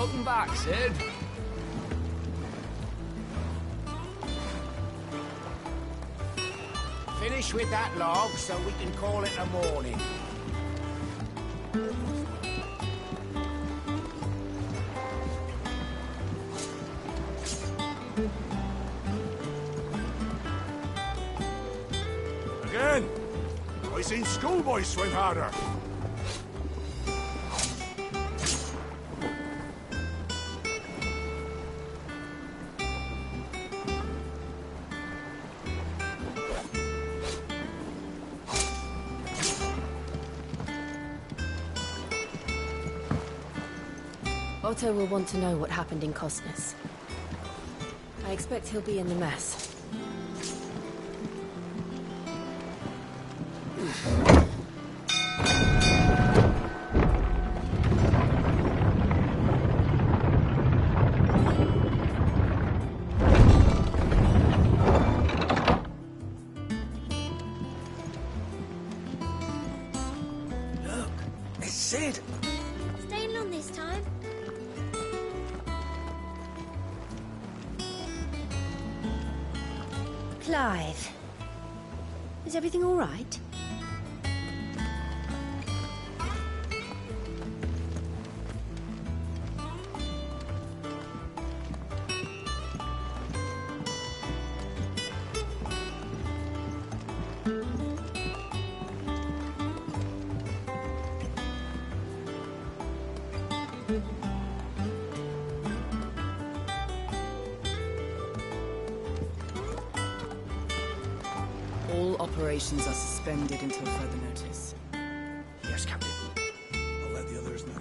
Welcome back, Sid. Finish with that log so we can call it a morning. Again! I seen schoolboys swim harder. Otto will want to know what happened in Cosnus. I expect he'll be in the mess. Look, it's Sid. Staying long this time? Clive. Is everything all right? All operations are suspended until further notice. Yes, Captain. I'll let the others know.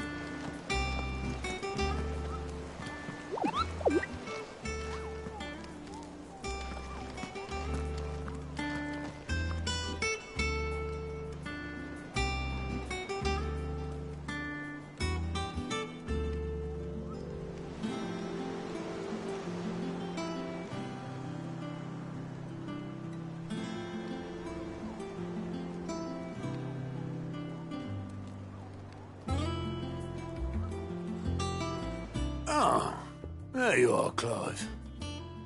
Ah, there you are, Clive.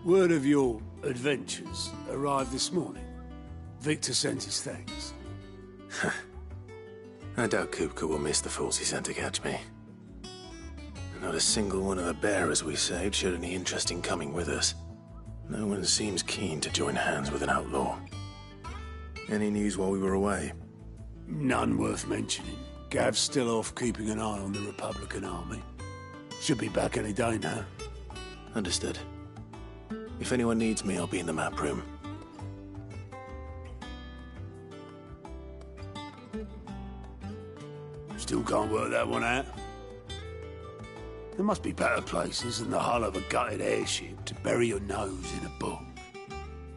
Word of your adventures arrived this morning. Victor sent his thanks. I doubt Kupka will miss the fools he sent to catch me. Not a single one of the bearers we saved showed any interest in coming with us. No one seems keen to join hands with an outlaw. Any news while we were away? None worth mentioning. Gav's still off keeping an eye on the Republican army. Should be back any day now. Understood. If anyone needs me, I'll be in the map room. Still can't work that one out. There must be better places than the hull of a gutted airship to bury your nose in a book.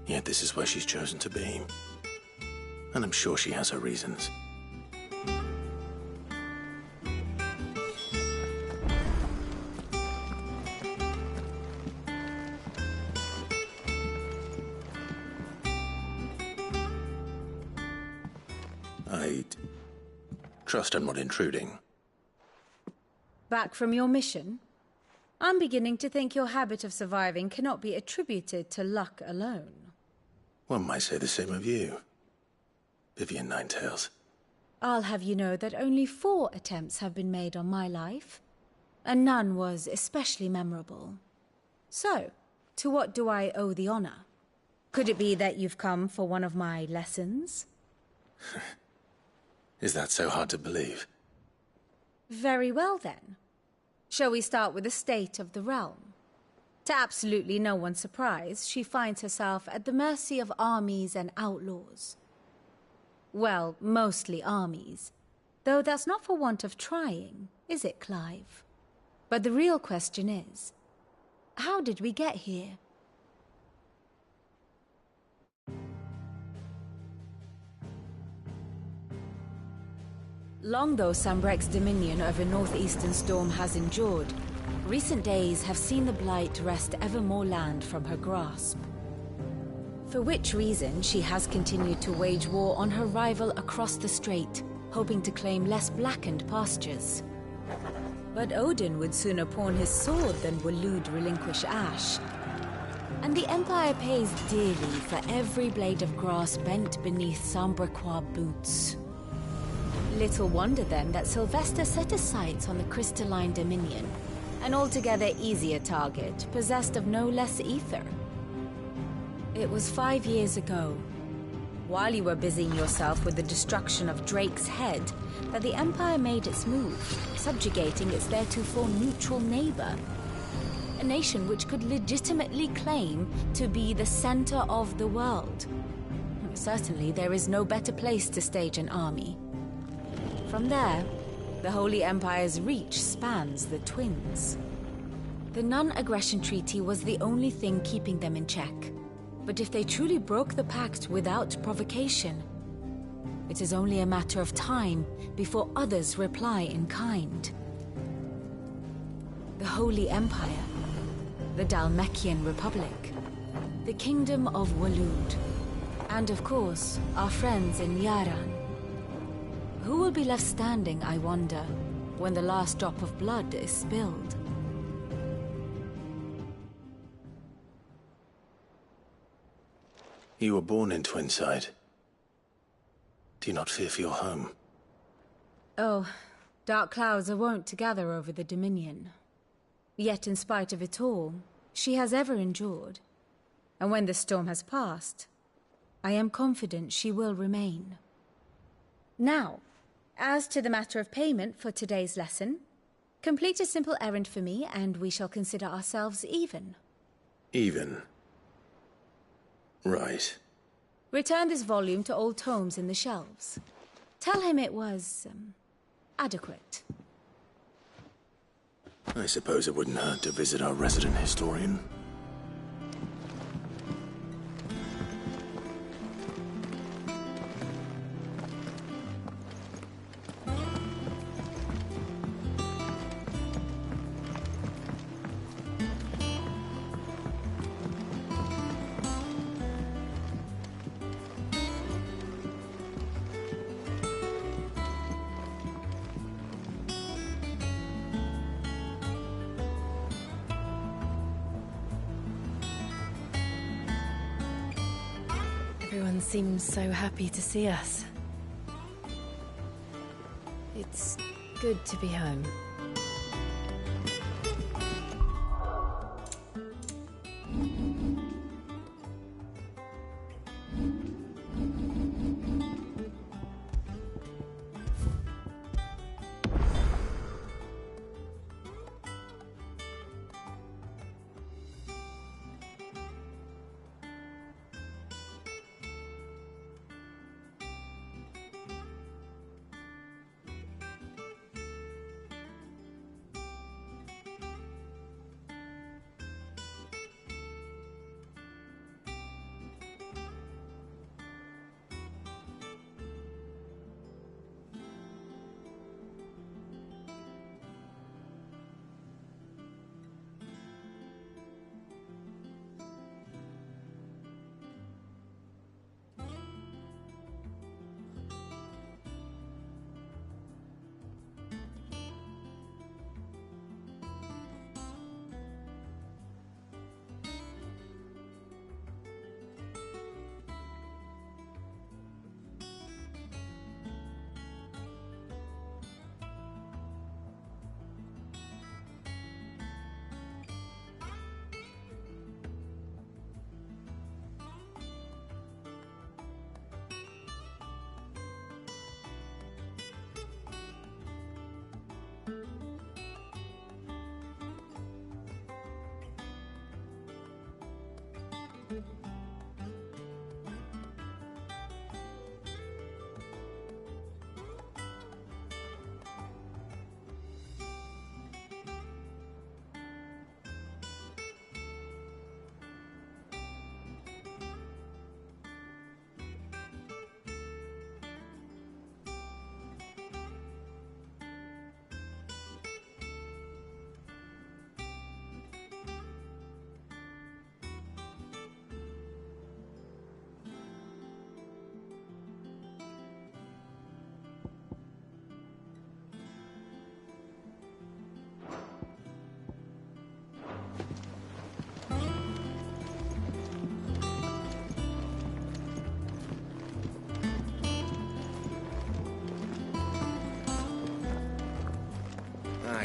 Yet this is where she's chosen to be. And I'm sure she has her reasons. I'd trust I'm not intruding. Back from your mission? I'm beginning to think your habit of surviving cannot be attributed to luck alone. One might say the same of you, Vivian Ninetails. I'll have you know that only 4 attempts have been made on my life, and none was especially memorable. So, to what do I owe the honor? Could it be that you've come for one of my lessons? Is that so hard to believe? Very well, then. Shall we start with the state of the realm? To absolutely no one's surprise, she finds herself at the mercy of armies and outlaws. Well, mostly armies. Though that's not for want of trying, is it, Clive? But the real question is, how did we get here? Long though Sambrek's dominion over northeastern Storm has endured, recent days have seen the Blight wrest ever more land from her grasp. For which reason she has continued to wage war on her rival across the strait, hoping to claim less blackened pastures. But Odin would sooner pawn his sword than Waloed relinquish Ash. And the Empire pays dearly for every blade of grass bent beneath Sambrequois boots. Little wonder then that Sylvester set his sights on the crystalline Dominion, an altogether easier target, possessed of no less ether. It was 5 years ago, while you were busying yourself with the destruction of Drake's head, that the Empire made its move, subjugating its theretofore neutral neighbor. A nation which could legitimately claim to be the center of the world. Certainly, there is no better place to stage an army. From there, the Holy Empire's reach spans the Twins. The non-aggression treaty was the only thing keeping them in check. But if they truly broke the pact without provocation, it is only a matter of time before others reply in kind. The Holy Empire, the Dhalmekian Republic, the Kingdom of Waloed, and of course, our friends in Yaran. Who will be left standing, I wonder, when the last drop of blood is spilled? You were born in Twinside. Do you not fear for your home? Oh, dark clouds are wont to gather over the Dominion. Yet in spite of it all, she has ever endured. And when the storm has passed, I am confident she will remain. Now, as to the matter of payment for today's lesson, complete a simple errand for me and we shall consider ourselves even. Even? Right. Return this volume to old tomes in the shelves. Tell him it was, adequate. I suppose it wouldn't hurt to visit our resident historian. Everyone seems so happy to see us. It's good to be home.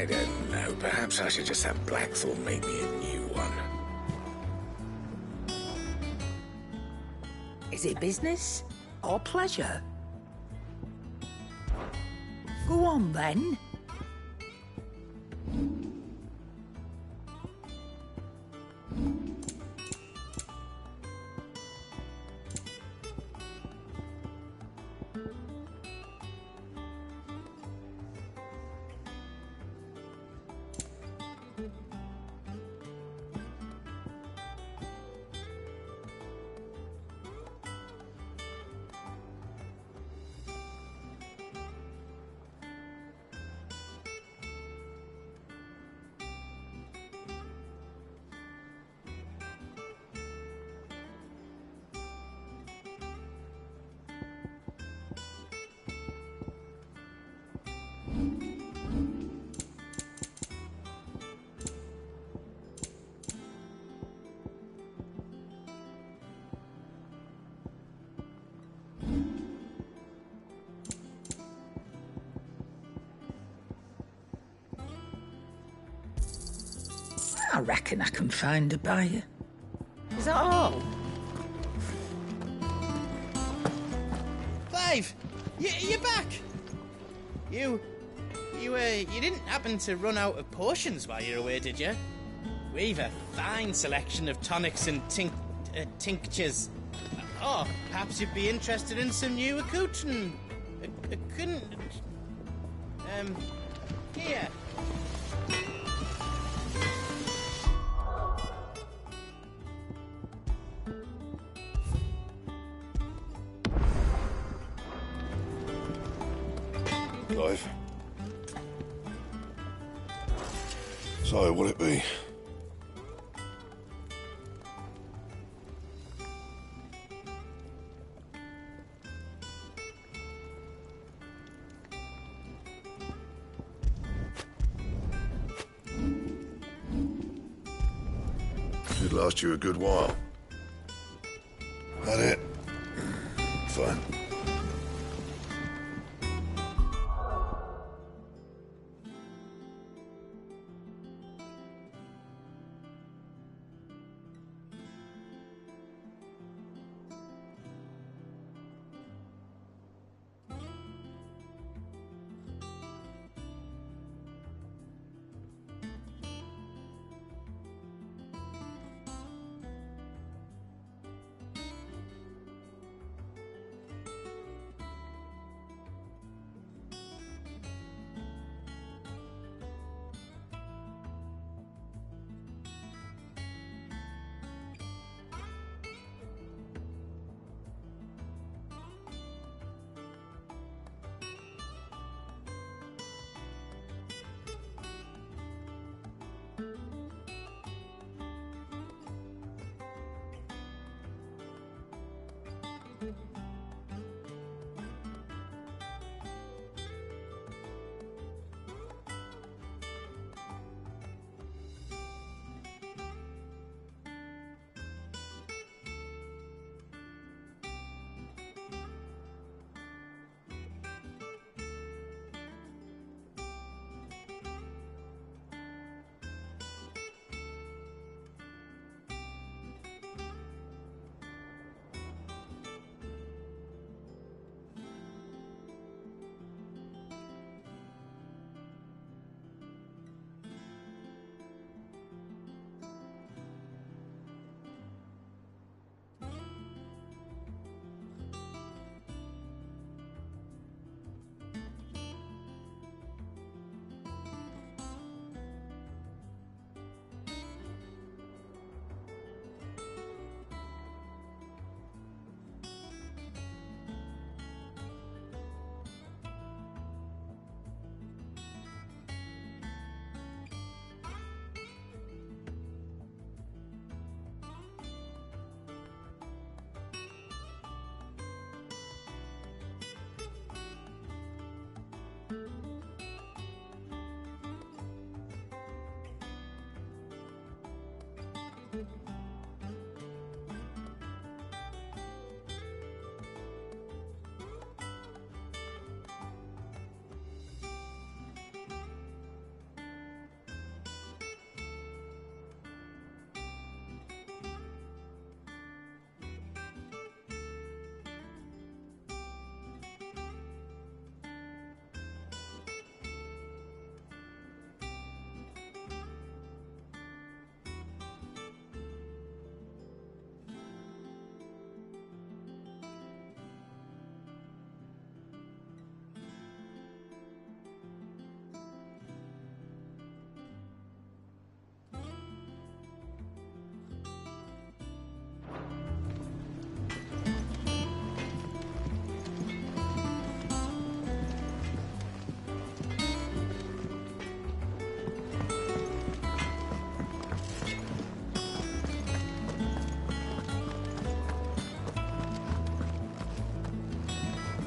I don't know. Perhaps I should just have Blackthorn make me a new one. Is it business or pleasure? Go on, then. I reckon I can find a buyer. Is that all? Clive! You're back! You didn't happen to run out of potions while you're away, did you? We've a fine selection of tonics and tinctures. Oh, perhaps you'd be interested in some new accoutrement. Here. Clive. So, what'll it be? Should last you a good while. That it? Fine.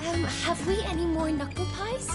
Have we any more knuckle pies?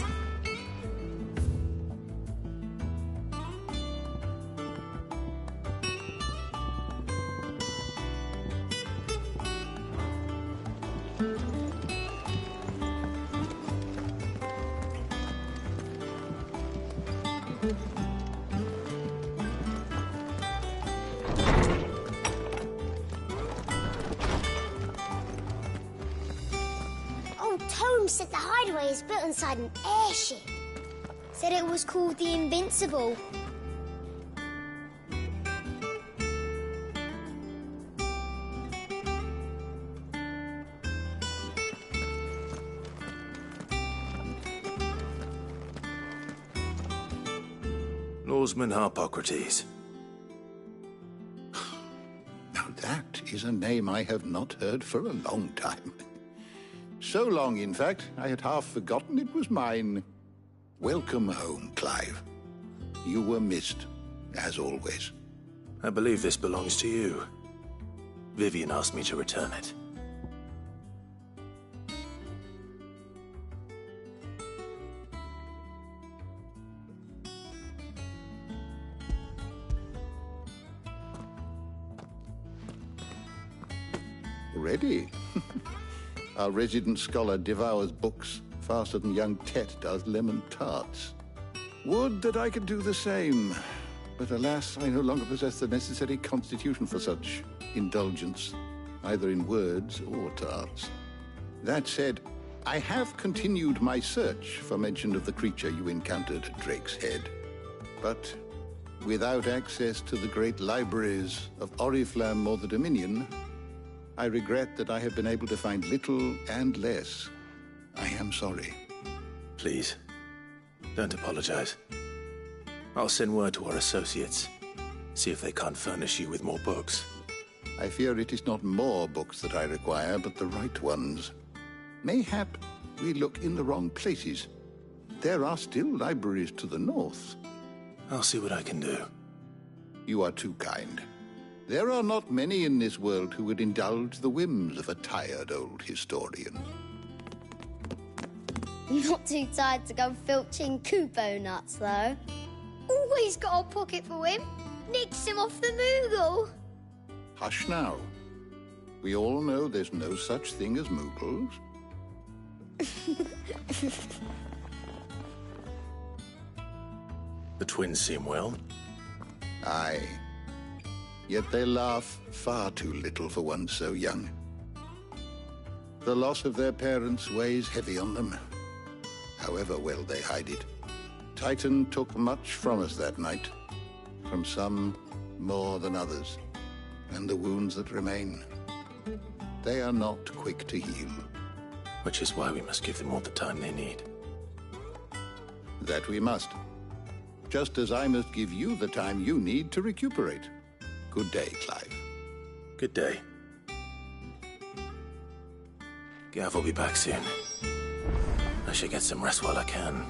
Holmes said the hideaway is built inside an airship. Said it was called the Invincible. Norseman Harpocrates. Now that is a name I have not heard for a long time. So long, in fact, I had half forgotten it was mine. Welcome home, Clive. You were missed, as always. I believe this belongs to you. Vivian asked me to return it. Ready? Our resident scholar devours books faster than young Tet does lemon tarts. Would that I could do the same. But alas, I no longer possess the necessary constitution for such indulgence, either in words or tarts. That said, I have continued my search for mention of the creature you encountered at Drake's Head. But without access to the great libraries of Oriflamme or the Dominion, I regret that I have been able to find little and less. I am sorry. Please, don't apologize. I'll send word to our associates. See if they can't furnish you with more books. I fear it is not more books that I require, but the right ones. Mayhap we look in the wrong places. There are still libraries to the north. I'll see what I can do. You are too kind. There are not many in this world who would indulge the whims of a tired old historian. Not too tired to go filching Kupo nuts, though. Always got a pocket for him. Nicks him off the Moogle. Hush now. We all know there's no such thing as Moogles. The twins seem well. Aye. Yet they laugh far too little for one so young. The loss of their parents weighs heavy on them, however well they hide it. Titan took much from us that night, from some more than others, and the wounds that remain, they are not quick to heal. Which is why we must give them all the time they need. That we must. Just as I must give you the time you need to recuperate. Good day, Clive. Good day. Gav will be back soon. I should get some rest while I can.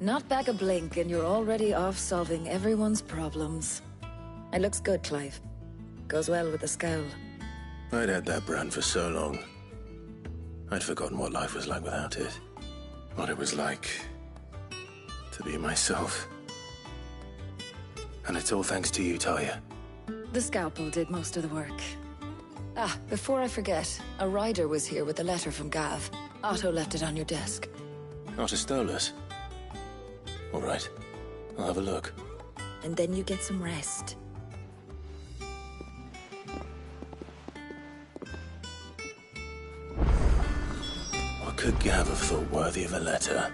Not back a blink and you're already off solving everyone's problems. It looks good, Clive. Goes well with the scowl. I'd had that brand for so long. I'd forgotten what life was like without it. What it was like to be myself. And it's all thanks to you, Talia. The scalpel did most of the work. Ah, before I forget, a rider was here with a letter from Gav. Otto left it on your desk. Otto stole us. All right, I'll have a look. And then you get some rest. What could Gav have thought worthy of a letter?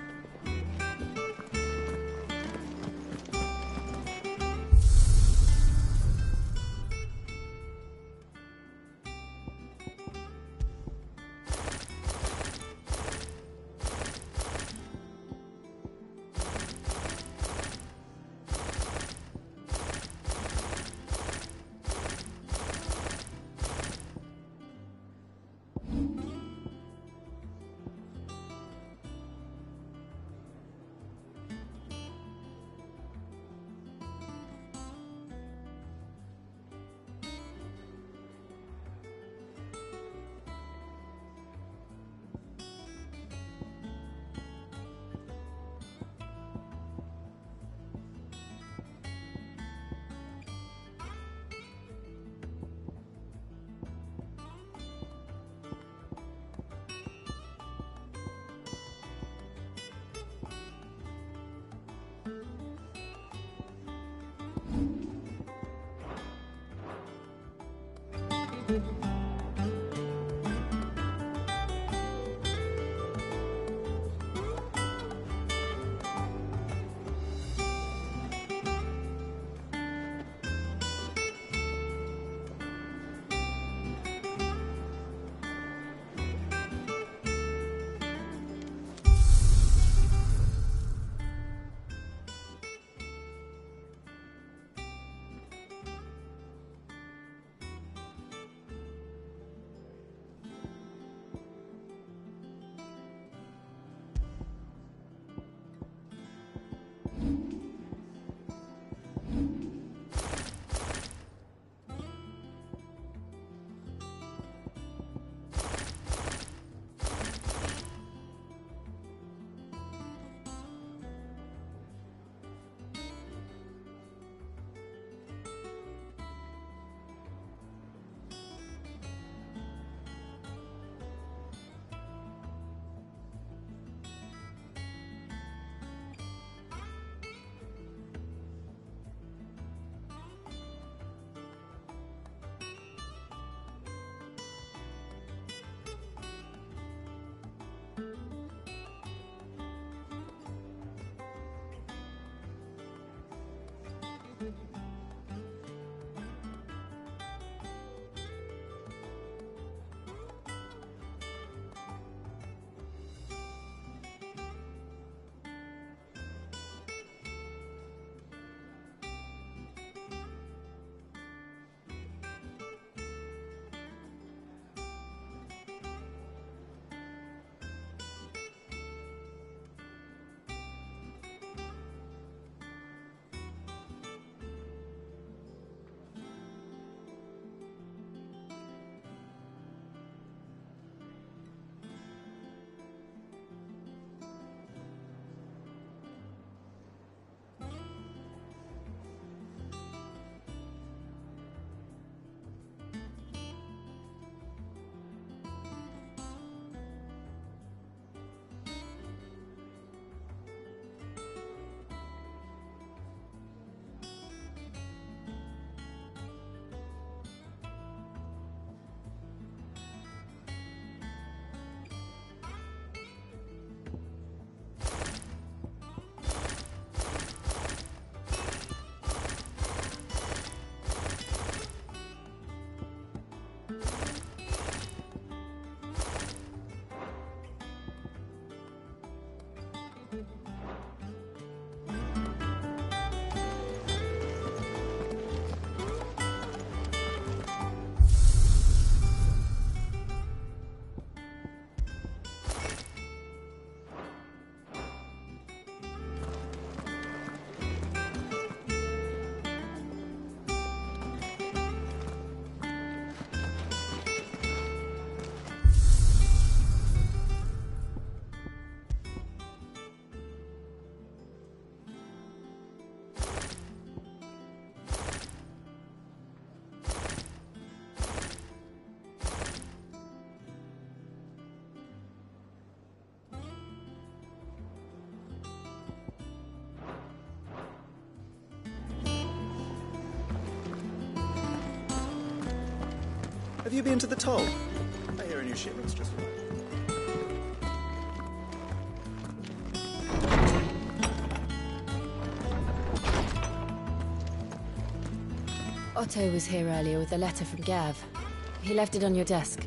Have you been to the toll? I hear a new shipment's just arrived. Otto was here earlier with a letter from Gav. He left it on your desk.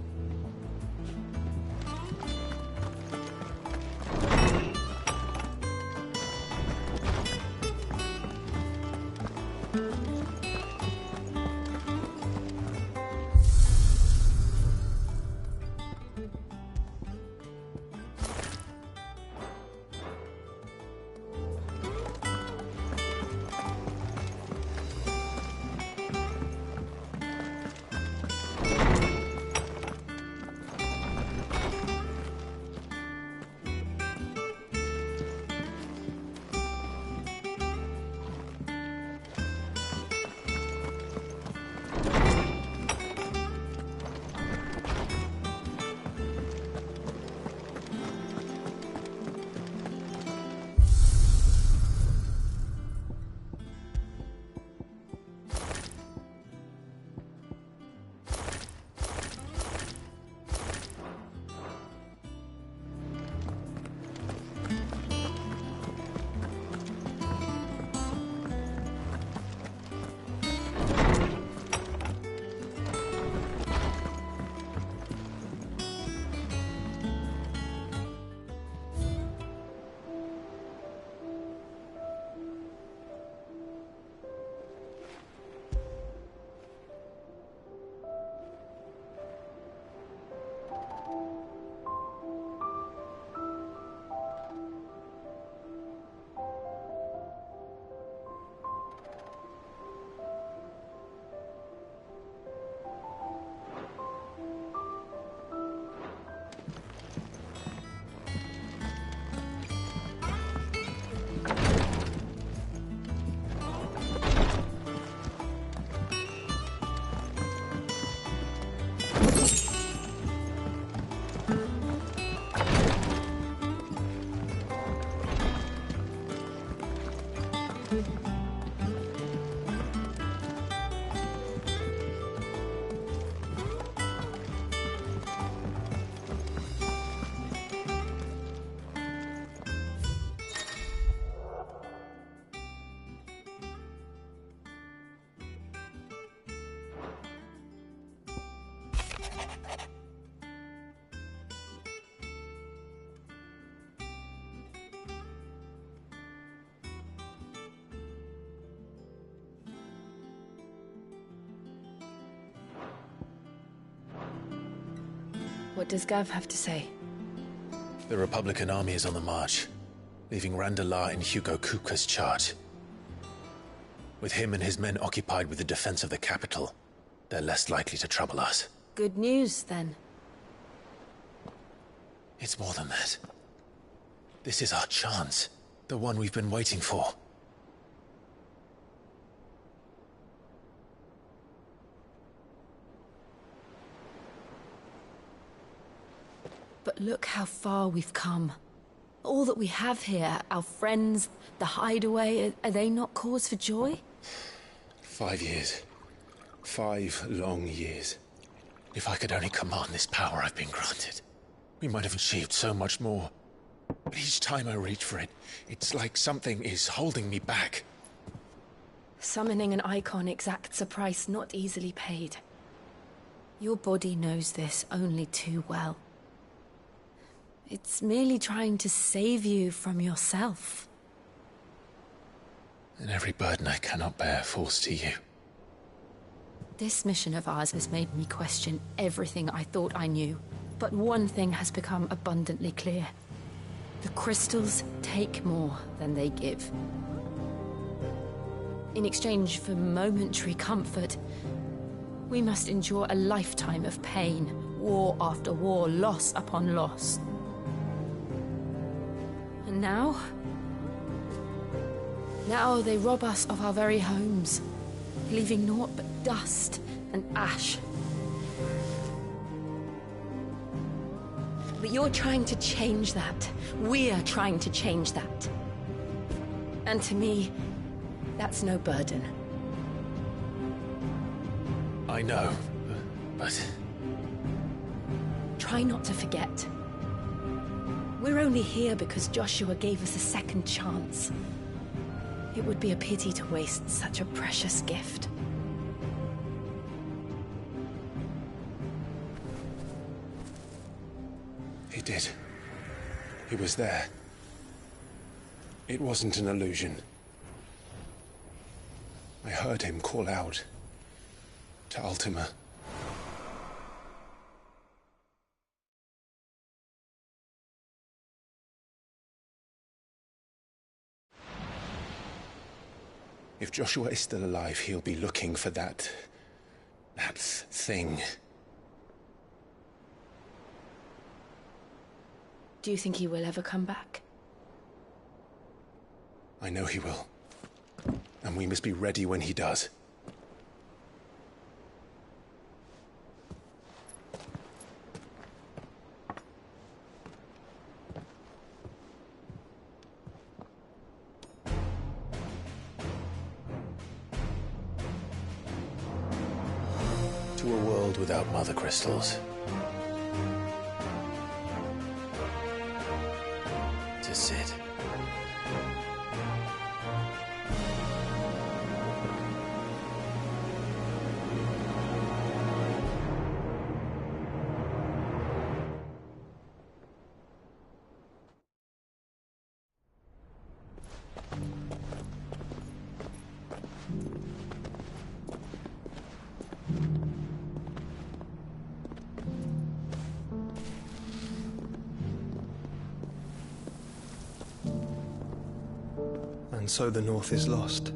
What does Gav have to say? The Republican army is on the march, leaving Randalar in Hugo Kupka's charge. With him and his men occupied with the defense of the capital, they're less likely to trouble us. Good news, then. It's more than that. This is our chance. The one we've been waiting for. But look how far we've come. All that we have here, our friends, the hideaway, are they not cause for joy? 5 years. 5 long years. If I could only command this power I've been granted, we might have achieved so much more. But each time I reach for it, it's like something is holding me back. Summoning an icon exacts a price not easily paid. Your body knows this only too well. It's merely trying to save you from yourself. And every burden I cannot bear falls to you. This mission of ours has made me question everything I thought I knew. But one thing has become abundantly clear. The crystals take more than they give. In exchange for momentary comfort, we must endure a lifetime of pain, war after war, loss upon loss. And now they rob us of our very homes, leaving naught but dust and ash. But you're trying to change that. We're trying to change that. And to me, that's no burden. I know, but Try not to forget. We're only here because Joshua gave us a second chance. It would be a pity to waste such a precious gift. He did. He was there. It wasn't an illusion. I heard him call out to Ultima. If Joshua is still alive, he'll be looking for that thing. Do you think he will ever come back? I know he will. And we must be ready when he does. To a world without mother crystals. To Sid. And so the North is lost.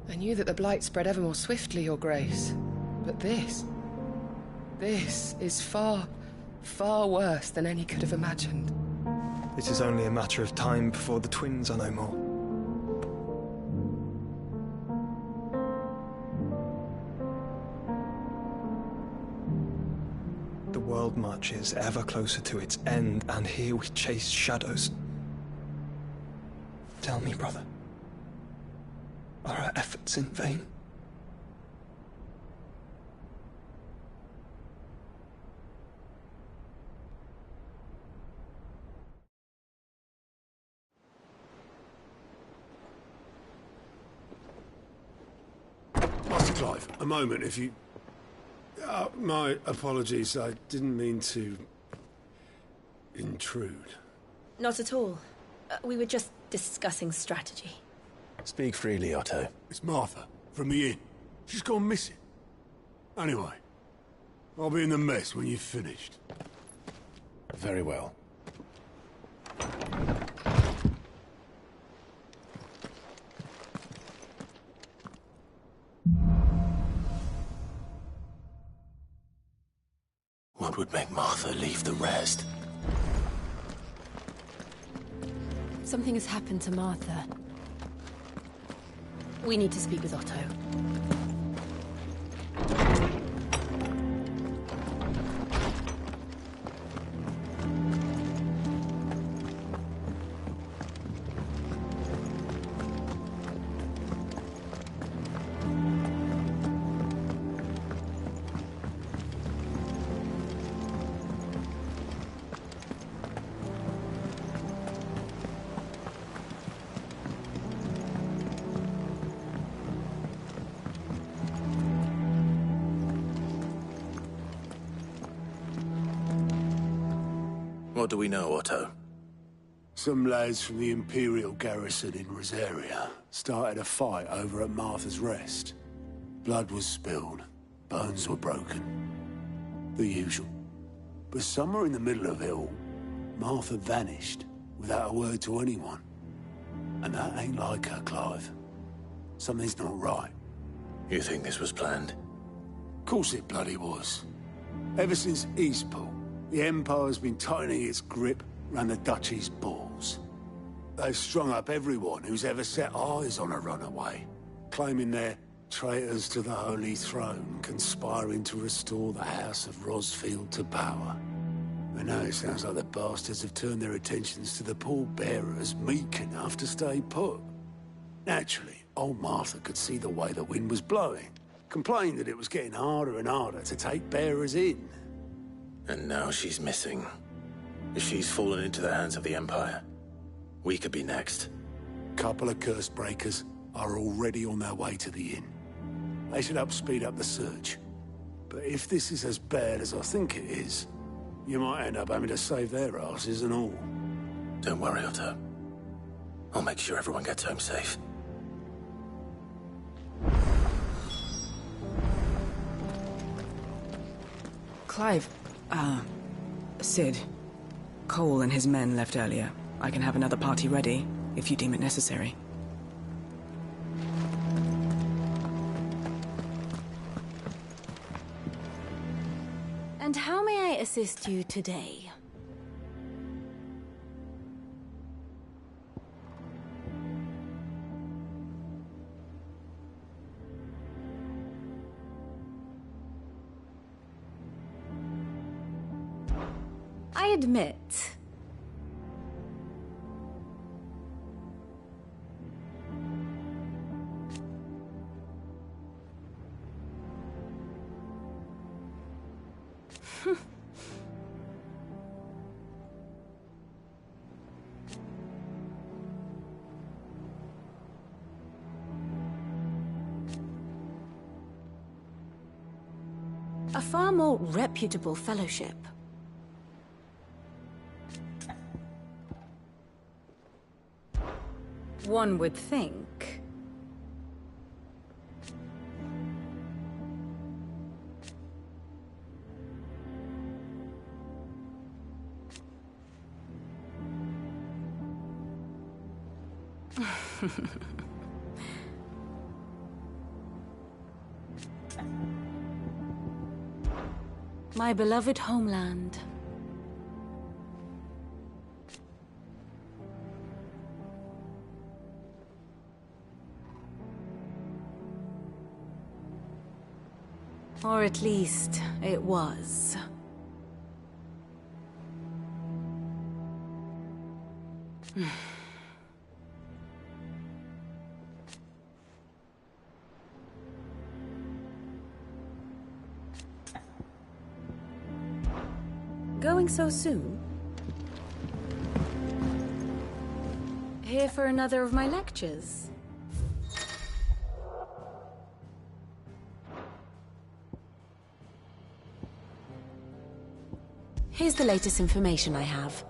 I knew that the Blight spread ever more swiftly, Your Grace. But this is far, far worse than any could have imagined. It is only a matter of time before the twins are no more. The world marches ever closer to its end, and here we chase shadows. Tell me, brother, are our efforts in vain? Master Clive, a moment, if you... my apologies, I didn't mean to... intrude. Not at all. We were just discussing strategy. Speak freely, Otto. It's Martha, from the inn. She's gone missing. Anyway, I'll be in the mess when you've finished. Very well. What would make Martha leave the rest? Something has happened to Martha. We need to speak with Otto. What do we know, Otto? Some lads from the Imperial garrison in Rosaria started a fight over at Martha's Rest. Blood was spilled, bones were broken. The usual. But somewhere in the middle of it all, Martha vanished without a word to anyone. And that ain't like her, Clive. Something's not right. You think this was planned? Of course it bloody was. Ever since Eastpool, the Empire's been tightening its grip around the Duchy's balls. They've strung up everyone who's ever set eyes on a runaway, claiming they're traitors to the Holy Throne, conspiring to restore the House of Rosfield to power. And now it sounds like the bastards have turned their attentions to the pallbearers meek enough to stay put. Naturally, old Martha could see the way the wind was blowing. Complained that it was getting harder and harder to take bearers in. And now she's missing. If she's fallen into the hands of the Empire, we could be next. Couple of curse breakers are already on their way to the inn. They should help speed up the search. But if this is as bad as I think it is, you might end up having to save their asses and all. Don't worry, Otto. I'll make sure everyone gets home safe. Clive, Sid. Cole and his men left earlier. I can have another party ready, if you deem it necessary. And how may I assist you today? I admit, a far more reputable fellowship. One would think. My beloved homeland. Or at least, it was. Going so soon? Here for another of my lectures? Here's the latest information I have.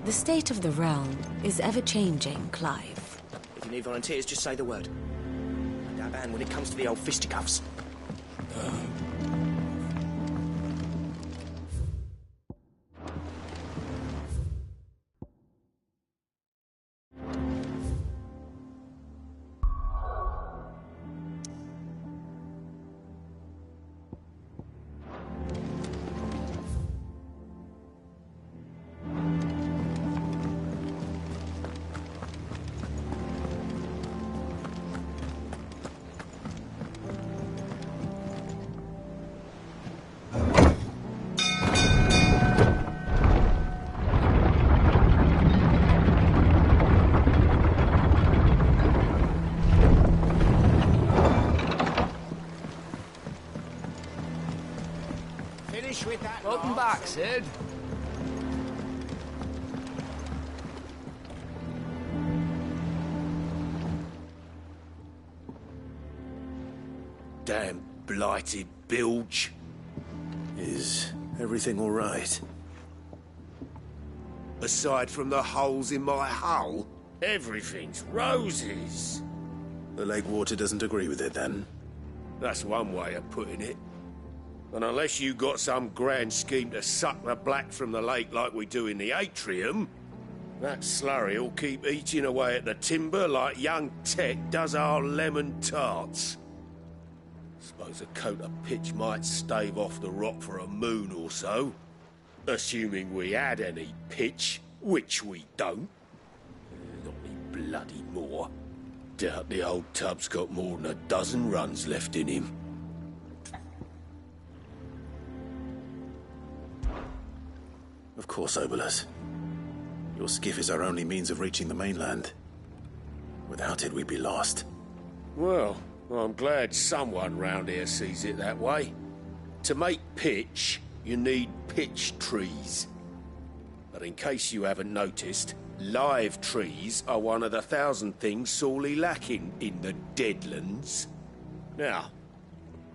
The state of the realm is ever-changing, Clive. If you need volunteers, just say the word. And our band when it comes to the old fisticuffs. Welcome back, Sid. Damn blighted bilge. Is everything all right? Aside from the holes in my hull, everything's roses. The lake water doesn't agree with it, then? That's one way of putting it. And unless you got some grand scheme to suck the black from the lake like we do in the atrium, that slurry'll keep eating away at the timber like young Tet does our lemon tarts. Suppose a coat of pitch might stave off the rot for a moon or so. Assuming we had any pitch, which we don't. Not any bloody more. Doubt the old tub's got more than a dozen runs left in him. Of course, Obolus. Your skiff is our only means of reaching the mainland. Without it, we'd be lost. Well, I'm glad someone round here sees it that way. To make pitch, you need pitch trees. But in case you haven't noticed, live trees are one of the 1,000 things sorely lacking in the Deadlands. Now,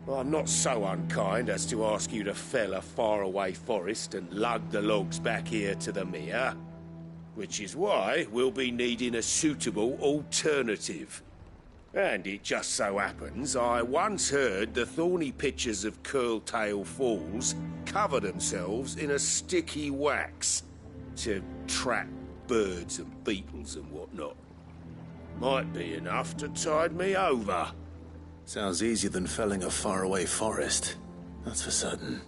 I'm not so unkind as to ask you to fell a faraway forest and lug the logs back here to the mere, which is why we'll be needing a suitable alternative. And it just so happens I once heard the thorny pitchers of Curltail Falls cover themselves in a sticky wax to trap birds and beetles and whatnot. Might be enough to tide me over. Sounds easier than felling a faraway forest. That's for certain.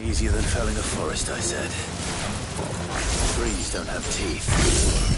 Easier than felling a forest, I said. Trees don't have teeth.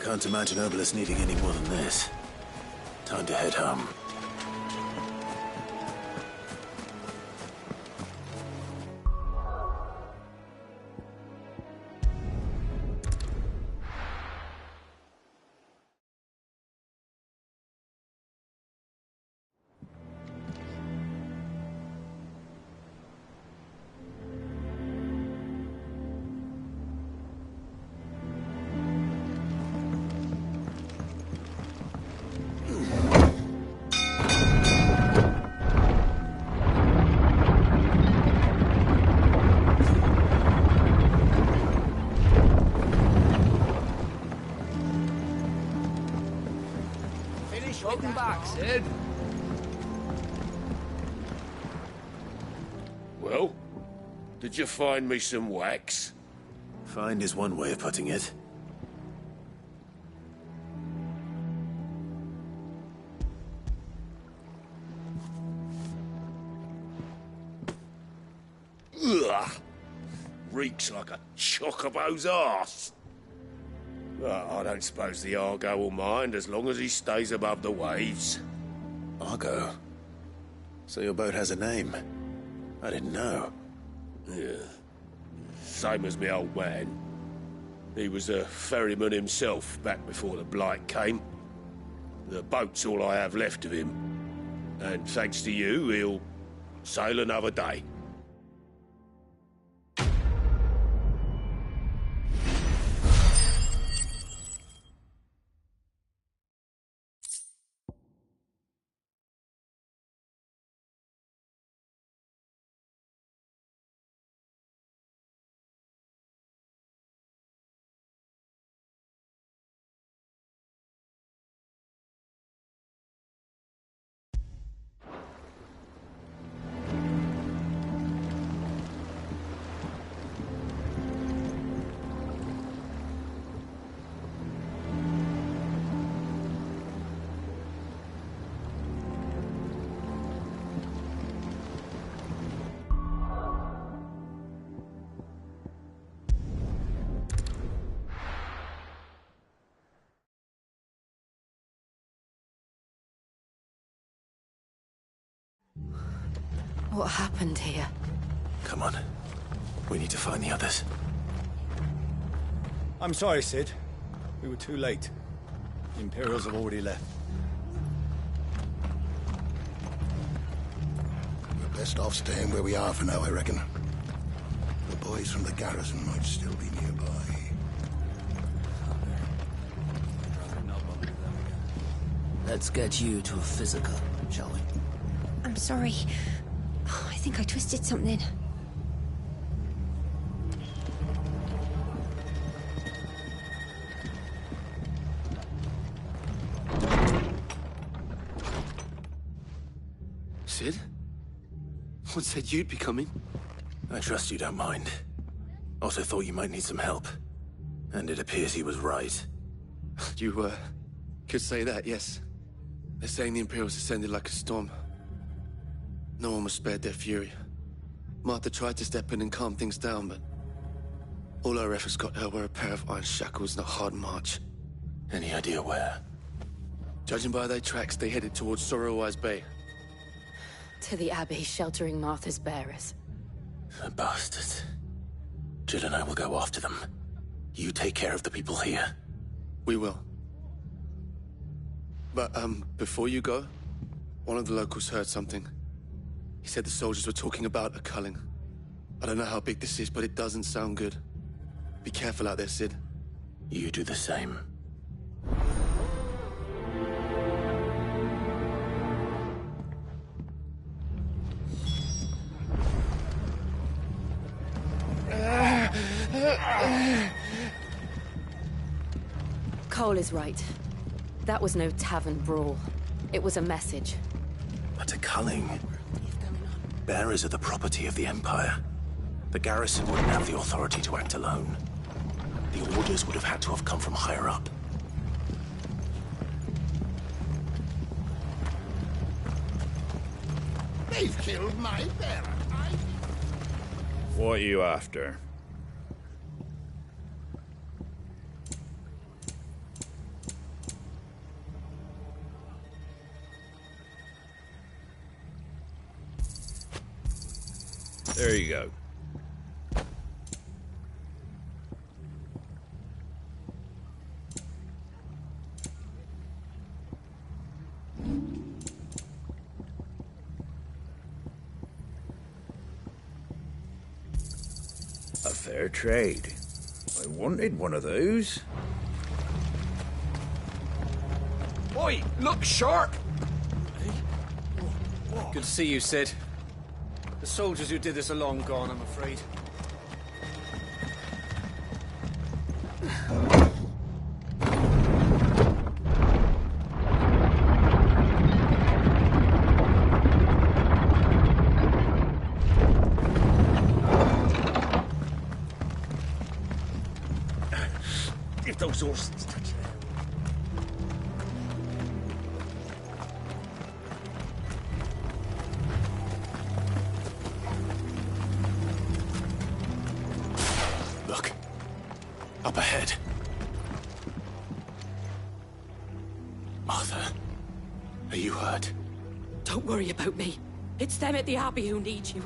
Can't imagine Obelisk needing any more than this. Time to head home. Welcome back, Sid. Well, did you find me some wax? Find is one way of putting it. Ugh! Reeks like a chocobo's arse. I don't suppose the Argo will mind as long as he stays above the waves. Argo? So your boat has a name? I didn't know. Yeah. Same as me old man. He was a ferryman himself back before the Blight came. The boat's all I have left of him. And thanks to you, he'll sail another day. What happened here? Come on. We need to find the others. I'm sorry, Sid. We were too late. The Imperials have already left. We're best off staying where we are for now, I reckon. The boys from the garrison might still be nearby. Let's get you to a physical, shall we? I'm sorry. Oh, I think I twisted something. Sid? What said you'd be coming? I trust you don't mind. Also thought you might need some help. And it appears he was right. You, could say that, yes. They're saying the Imperials descended like a storm. No one was spared their fury. Martha tried to step in and calm things down, but all our efforts got her were a pair of iron shackles and a hard march. Any idea where? Judging by their tracks, they headed towards Sorrowwise Bay. To the Abbey sheltering Martha's bearers. The bastards. Jill and I will go after them. You take care of the people here. We will. But, before you go, one of the locals heard something. He said the soldiers were talking about a culling. I don't know how big this is, but it doesn't sound good. Be careful out there, Sid. You do the same. Cole is right. That was no tavern brawl. It was a message. But a culling? Bearers are the property of the Empire. The garrison wouldn't have the authority to act alone. The orders would have had to have come from higher up. They've killed my bearer. What are you after? There you go. A fair trade. I wanted one of those. Oi, look sharp! Good to see you, Sid. The soldiers who did this are long gone, I'm afraid. If those horses touch that. Look. Up ahead. Martha, are you hurt? Don't worry about me. It's them at the Abbey who need you.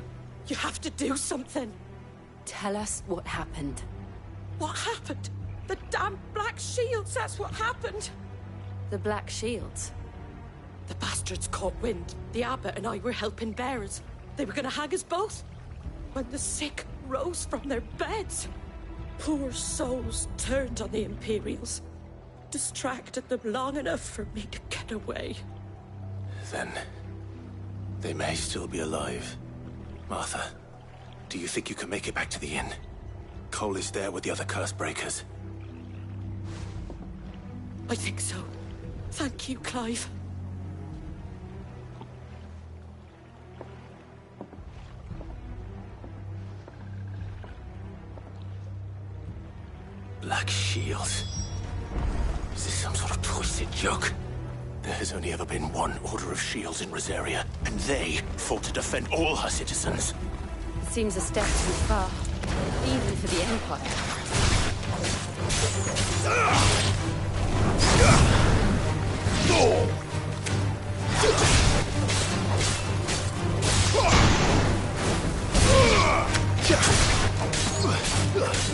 You have to do something. Tell us what happened. What happened? The damn Black Shields, that's what happened. The Black Shields? The bastards caught wind. The abbot and I were helping bearers. They were gonna hang us both. When the sick rose from their beds, poor souls turned on the Imperials. Distracted them long enough for me to get away. Then they may still be alive. Martha, do you think you can make it back to the inn? Cole is there with the other curse breakers. I think so. Thank you, Clive. Black Shields. Is this some sort of twisted joke? There has only ever been one Order of Shields in Rosaria, and they fought to defend all her citizens. It seems a step too far, even for the Empire.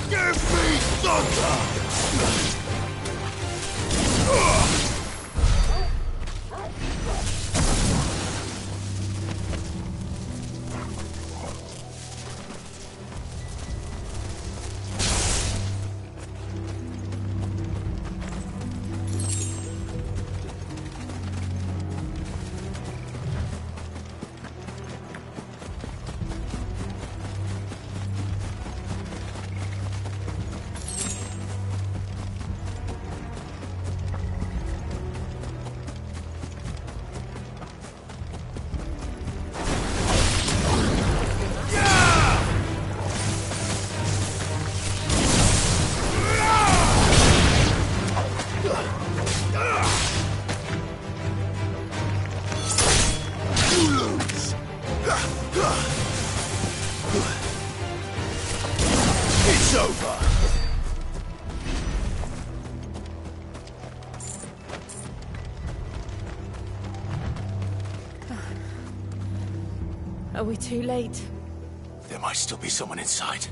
Give me thunder! It's over. Are we too late? There might still be someone inside.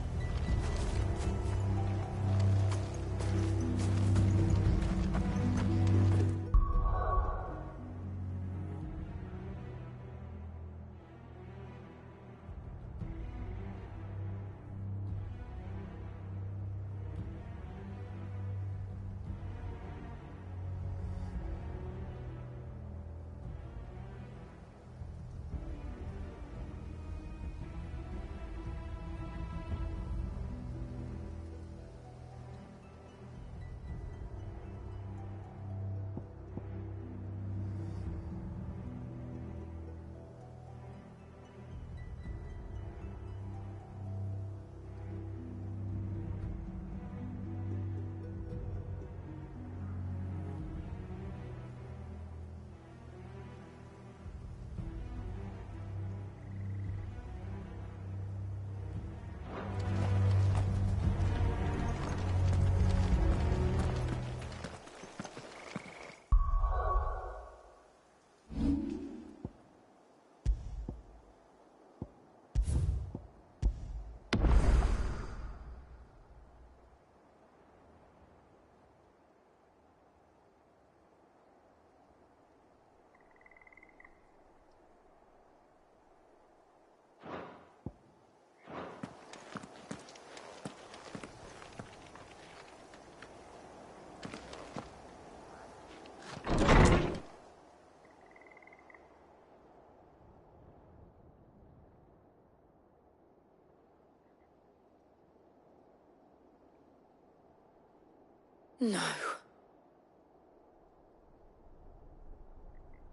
No.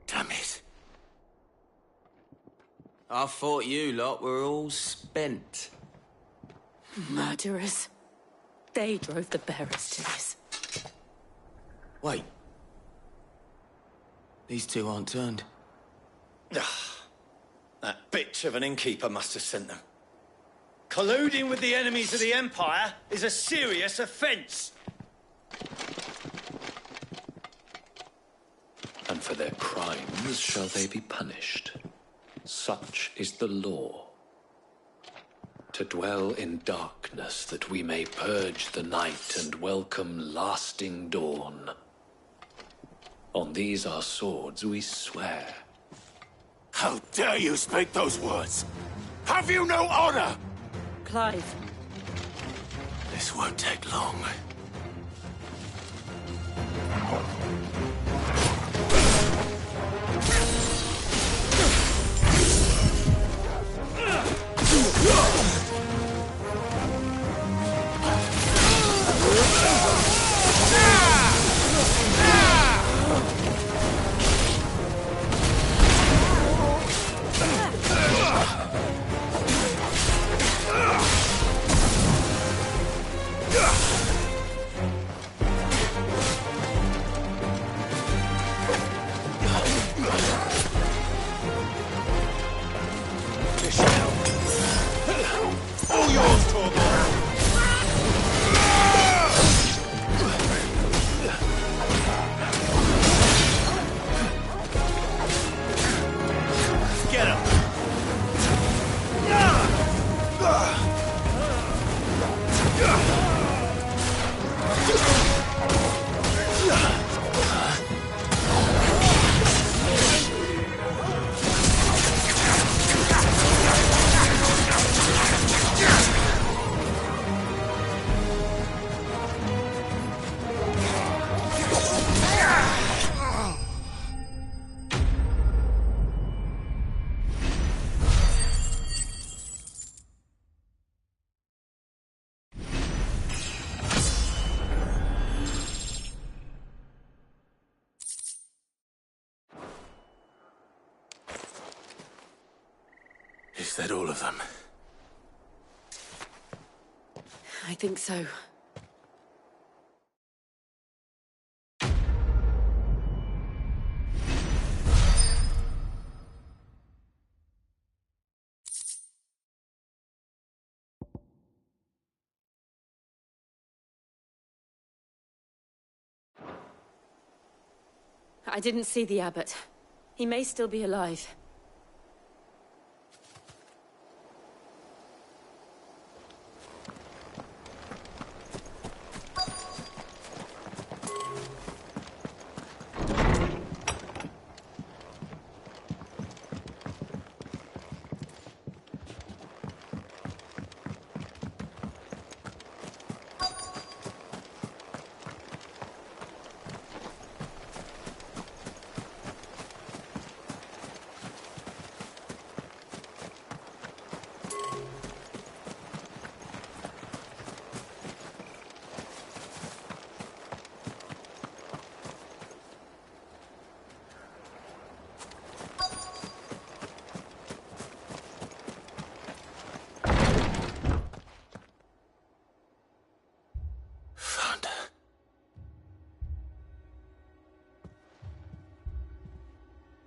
Damn it. I thought you lot were all spent. Murderers. They drove the bearers to this. Wait. These two aren't turned. That bitch of an innkeeper must have sent them. Colluding with the enemies of the Empire is a serious offence. And for their crimes shall they be punished. Such is the law. To dwell in darkness that we may purge the night and welcome lasting dawn. On these our swords we swear. How dare you speak those words? Have you no honor? Clive. This won't take long. All yours, Torgal. Get him. Is that all of them? I think so. I didn't see the abbot. He may still be alive.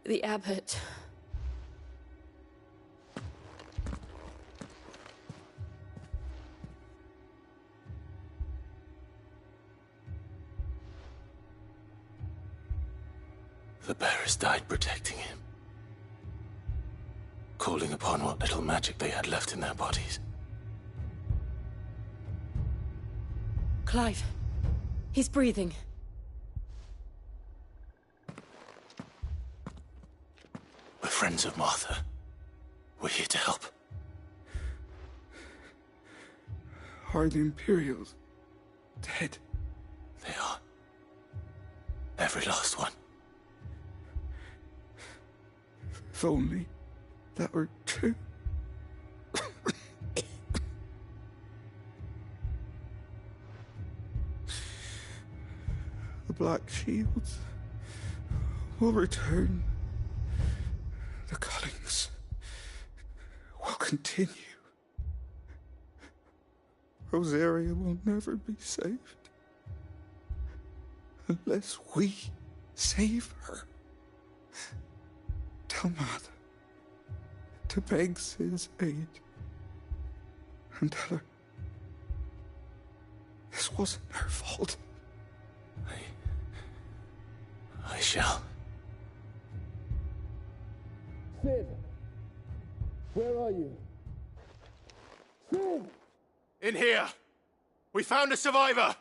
The abbot. The bearers died protecting him. Calling upon what little magic they had left in their bodies. Clive. He's breathing. We're friends of Martha. We're here to help. Are the Imperials dead? They are. Every last one. If only that were true. The Black Shields will return. The cullings will continue. Rosaria will never be saved unless we save her. Tell Mother to beg Cid's aid and tell her this wasn't her fault. I shall. Cid! Where are you? Cid! In here! We found a survivor!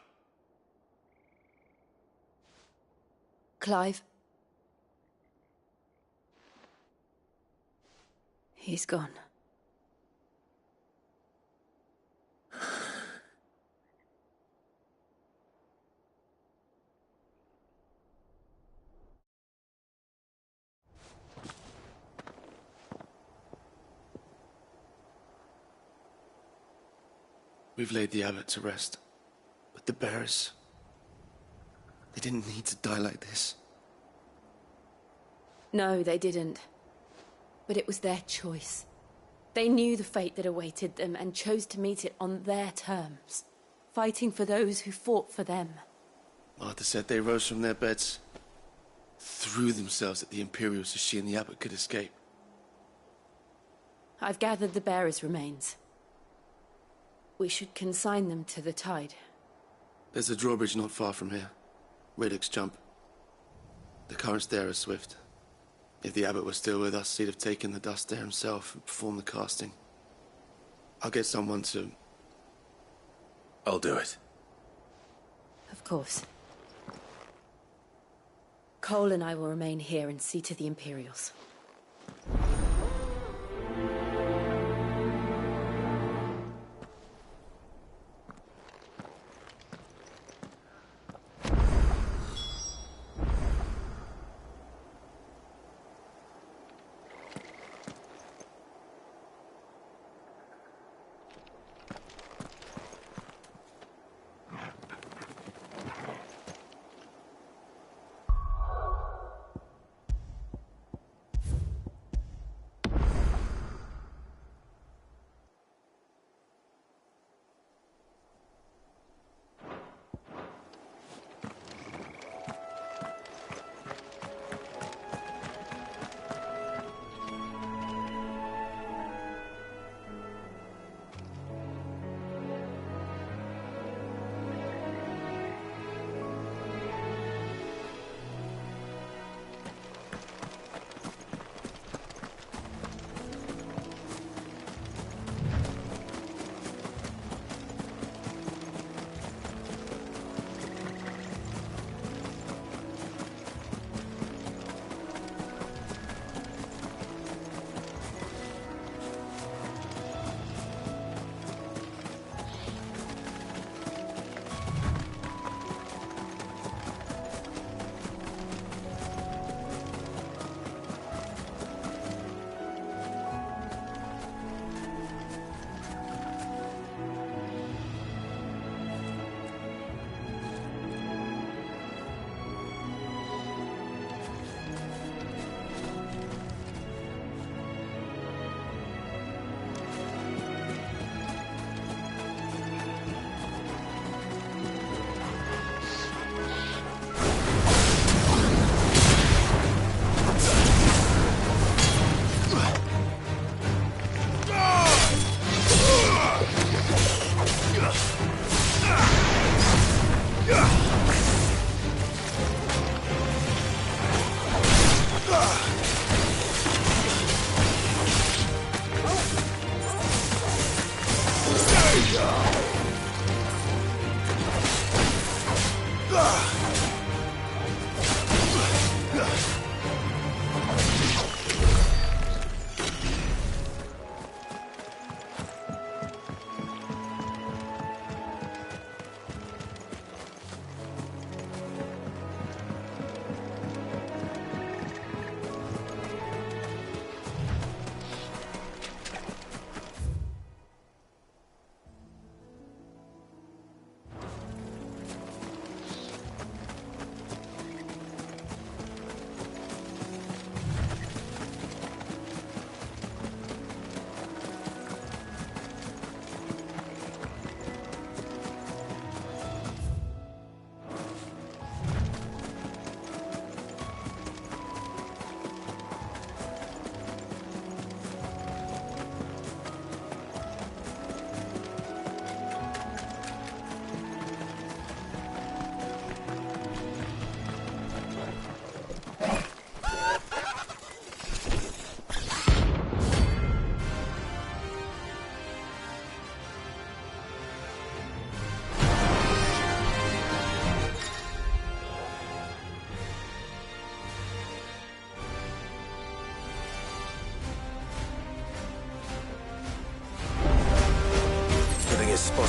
Clive? He's gone. We've laid the abbot to rest. But the bearers... they didn't need to die like this. No, they didn't. But it was their choice. They knew the fate that awaited them and chose to meet it on their terms, fighting for those who fought for them. Martha said they rose from their beds, threw themselves at the Imperials so she and the abbot could escape. I've gathered the bearers' remains. We should consign them to the tide. There's a drawbridge not far from here. Radix Jump. The currents there are swift. If the abbot were still with us, he'd have taken the dust there himself and performed the casting. I'll get someone to... I'll do it. Of course. Cole and I will remain here and see to the Imperials.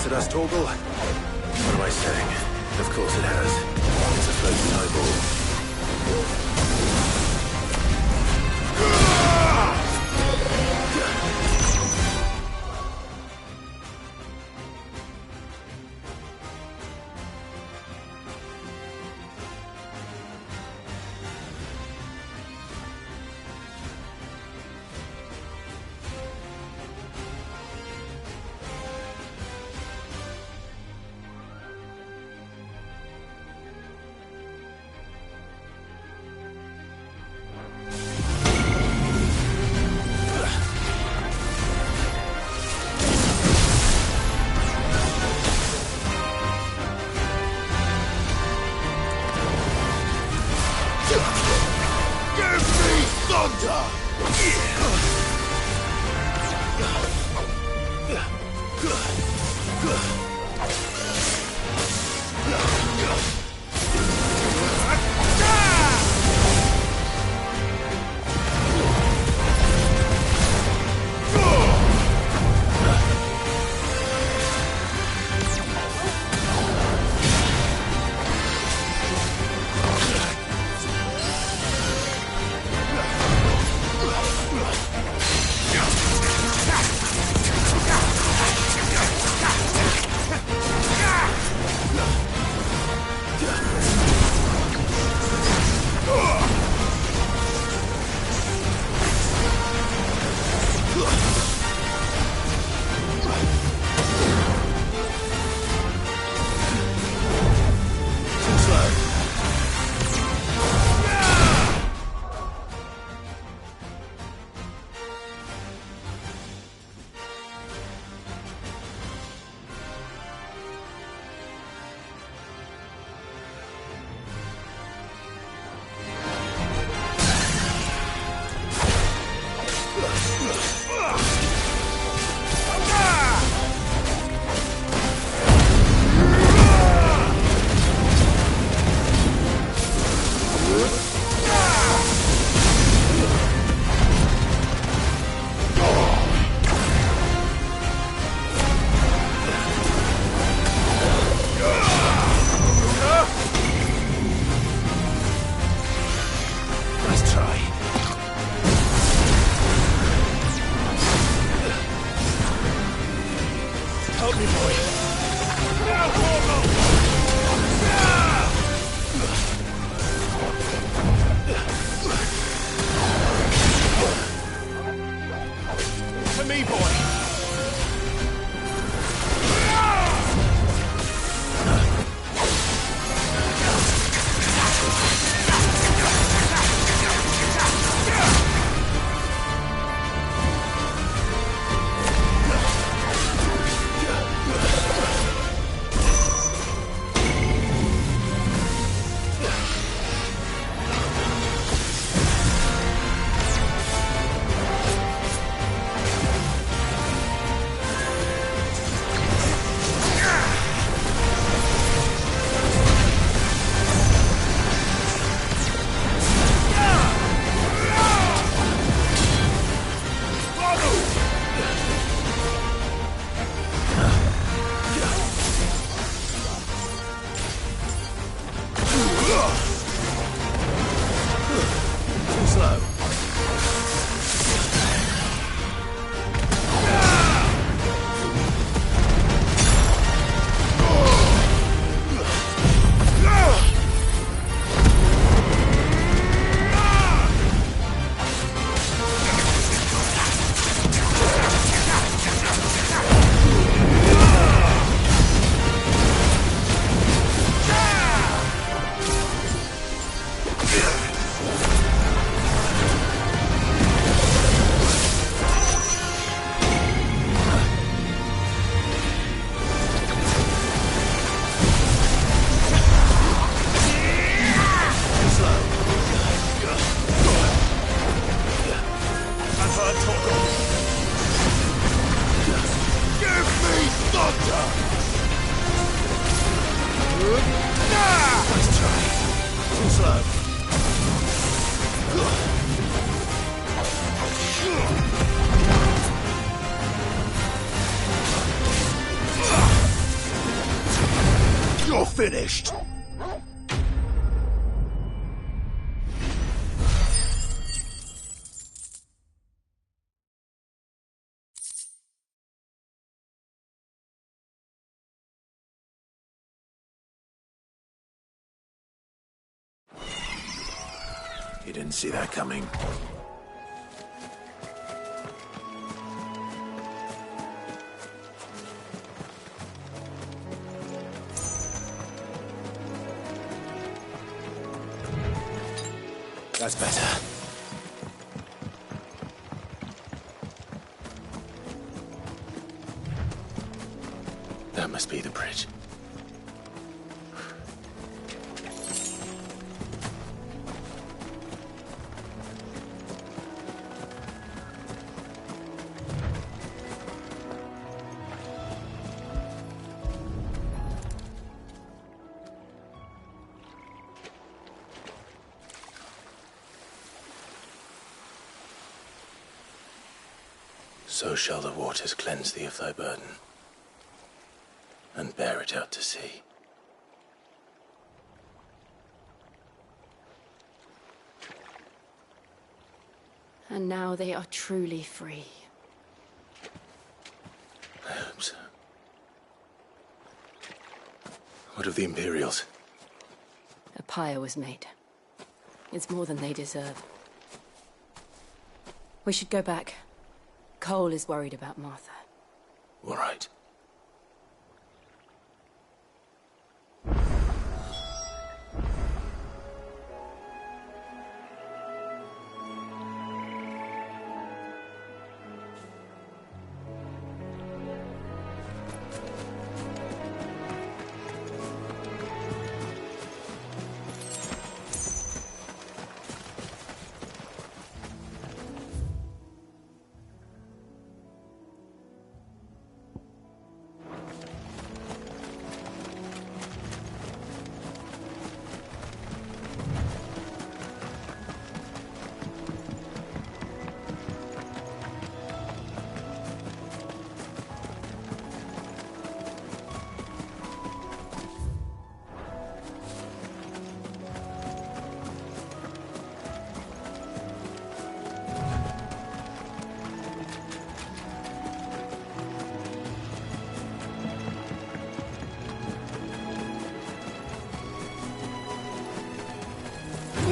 glimpse at us, Torgal? What am I saying? Of course it has. It's a floating eyeball. You're finished! You didn't see that coming. That's better. That must be the bridge. So shall the waters cleanse thee of thy burden, and bear it out to sea. And now they are truly free. I hope so. What of the Imperials? A pyre was made. It's more than they deserve. We should go back. Cole is worried about Martha. All right.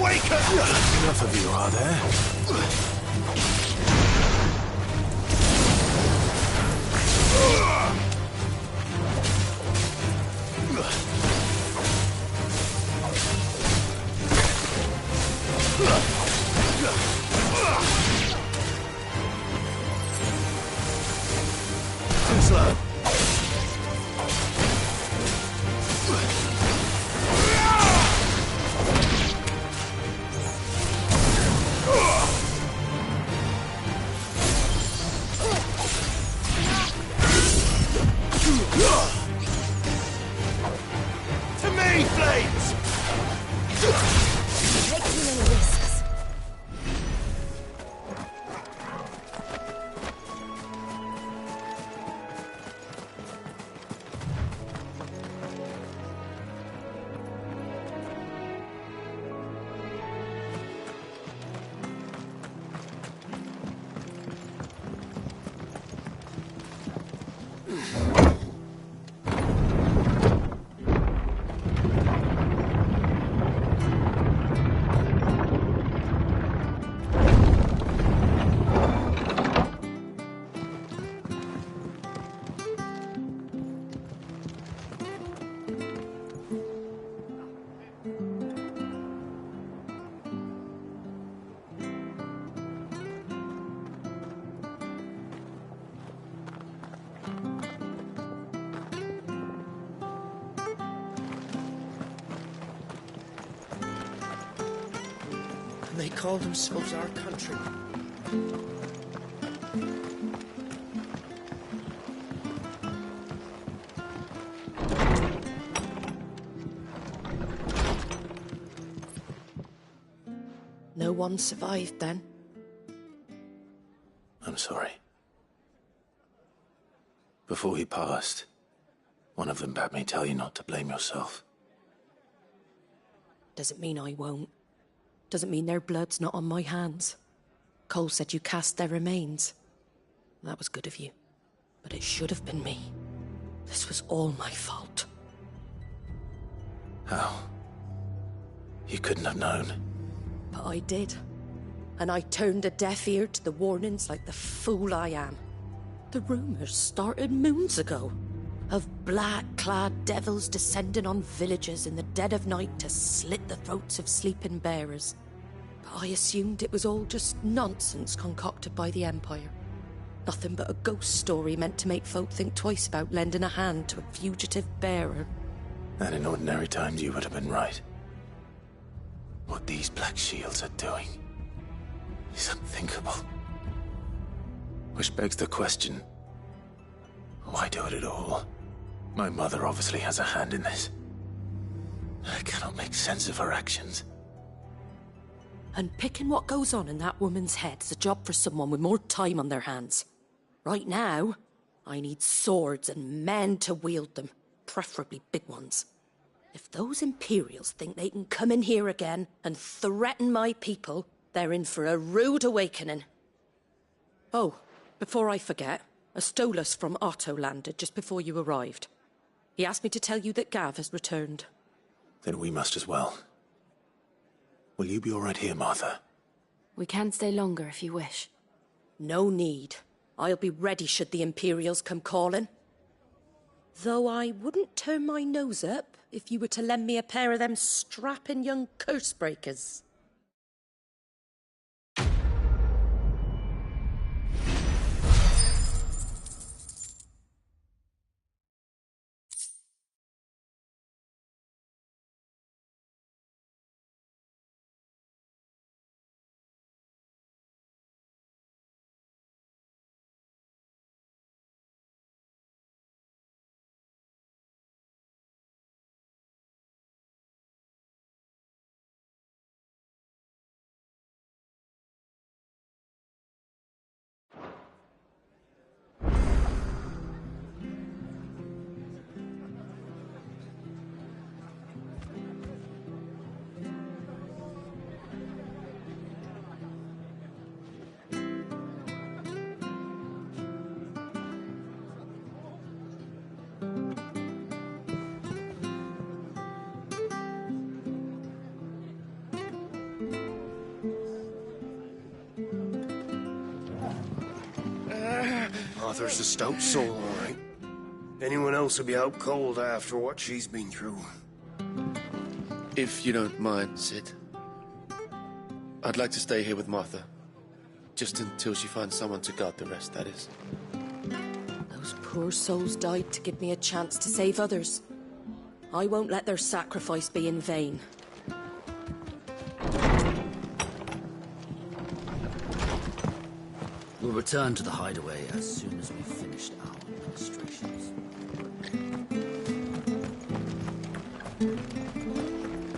Wake up! Enough of you, are there? Too slow. To me, flames! Take too many risks. And they call themselves our country. No one survived then? I'm sorry. Before he passed, One of them bade me tell you not to blame yourself. Doesn't mean I won't. Doesn't mean their blood's not on my hands. Cole said you cast their remains. That was good of you. But it should have been me. This was all my fault. How? You couldn't have known. But I did. And I turned a deaf ear to the warnings like the fool I am. The rumours started moons ago. Of black-clad devils descending on villages in the dead of night to slit the throats of sleeping bearers. But I assumed it was all just nonsense concocted by the Empire. Nothing but a ghost story meant to make folk think twice about lending a hand to a fugitive bearer. And in ordinary times you would have been right. What these Black Shields are doing is unthinkable. Which begs the question, why do it at all? My mother obviously has a hand in this. I cannot make sense of her actions. And picking what goes on in that woman's head is a job for someone with more time on their hands. Right now, I need swords and men to wield them, preferably big ones. If those Imperials think they can come in here again and threaten my people, they're in for a rude awakening. Oh, before I forget, a Stolas from Otto landed just before you arrived. He asked me to tell you that Gav has returned. Then we must as well. Will you be all right here, Martha? We can stay longer if you wish. No need. I'll be ready should the Imperials come calling. Though I wouldn't turn my nose up if you were to lend me a pair of them strapping young curse-breakers. Arthur's a stout soul, all right. Anyone else would be out cold after what she's been through. If you don't mind, Sid, I'd like to stay here with Martha. Just until she finds someone to guard the rest, that is. Those poor souls died to give me a chance to save others. I won't let their sacrifice be in vain. We'll return to the hideaway as soon as we've finished our administrations.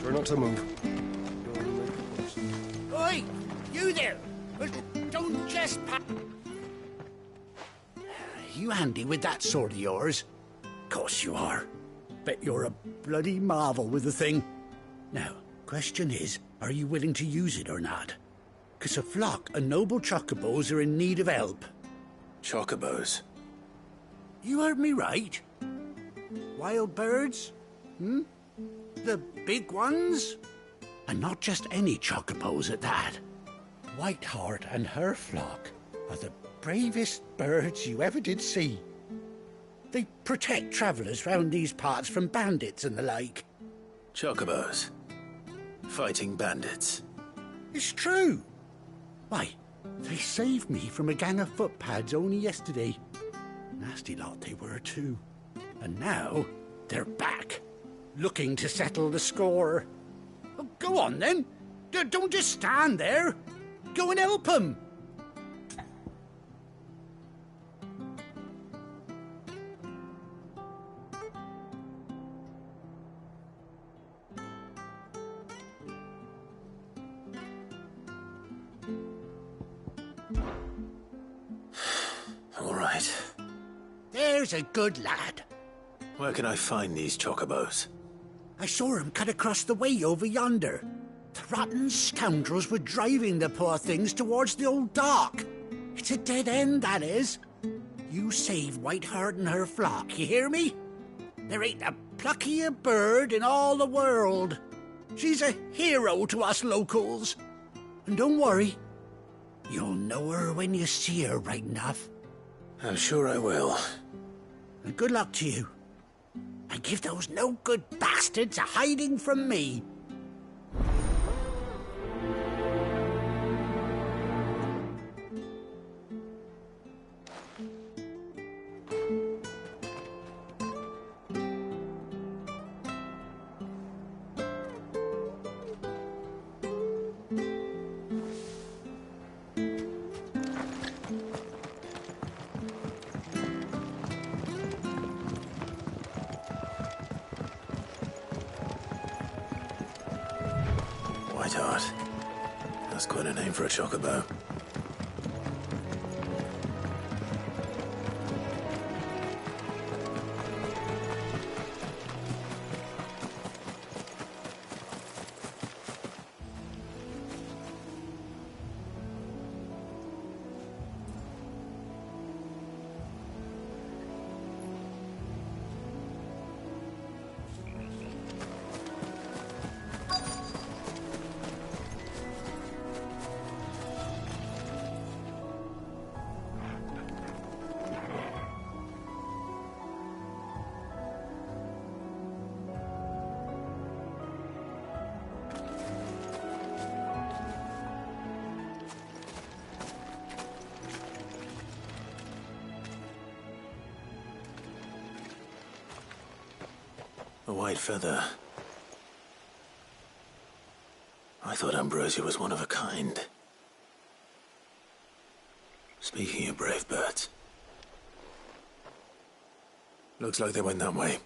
Try not to move. Oi! You there! Don't just You handy with that sword of yours? Course you are. Bet you're a bloody marvel with the thing. Now, question is, are you willing to use it or not? 'Cause a flock of noble chocobos are in need of help. Chocobos? You heard me right. Wild birds? The big ones? And not just any chocobos at that. Whiteheart and her flock are the bravest birds you ever did see. They protect travellers round these parts from bandits and the like. Chocobos? Fighting bandits? It's true. Why, they saved me from a gang of footpads only yesterday. Nasty lot they were too. And now they're back, looking to settle the score. Oh, go on then. Don't just stand there. Go and help them. All right. There's a good lad. Where can I find these chocobos? I saw him cut across the way over yonder. The rotten scoundrels were driving the poor things towards the old dock. It's a dead end, that is. You save Whiteheart and her flock, you hear me? There ain't a pluckier bird in all the world. She's a hero to us locals. And don't worry, you'll know her when you see her right enough. I'm sure I will. And good luck to you. And give those no-good bastards a hiding from me. Whiteheart. That's quite a name for a chocobo. A white feather. I thought Ambrosia was one of a kind. Speaking of brave birds. Looks like they went that way.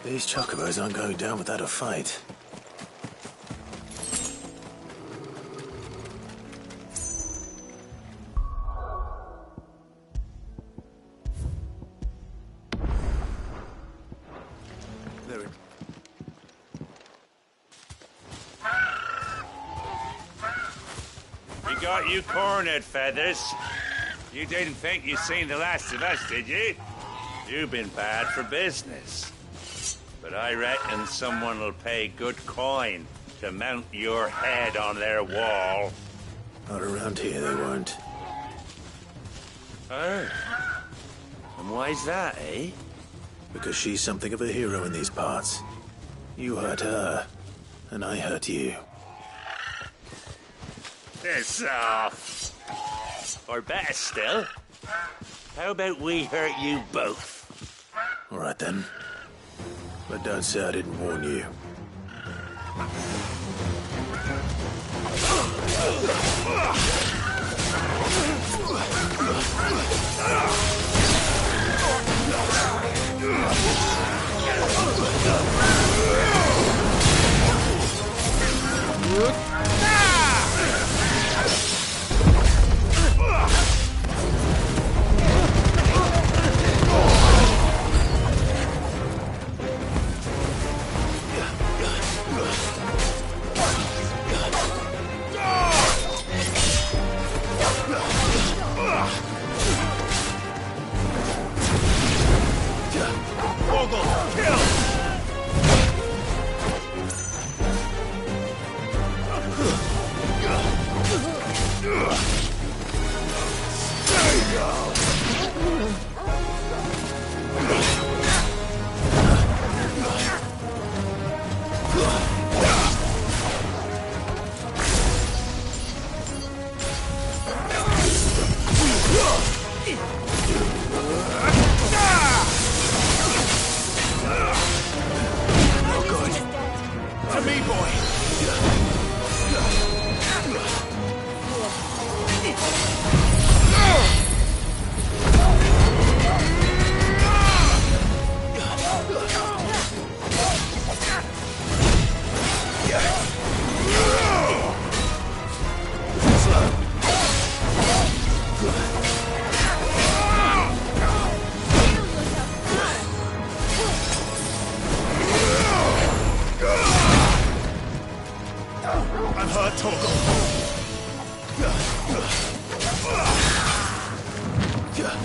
These chocobos aren't going down without a fight. We got you cornered, Feathers. You didn't think you'd seen the last of us, did you? You've been bad for business. But I reckon someone will pay good coin to mount your head on their wall. Not around here, they won't. Oh. And why's that, eh? Because she's something of a hero in these parts. You hurt her, and I hurt you. Piss off. Or better still, how about we hurt you both? All right, then. But don't say I didn't warn you.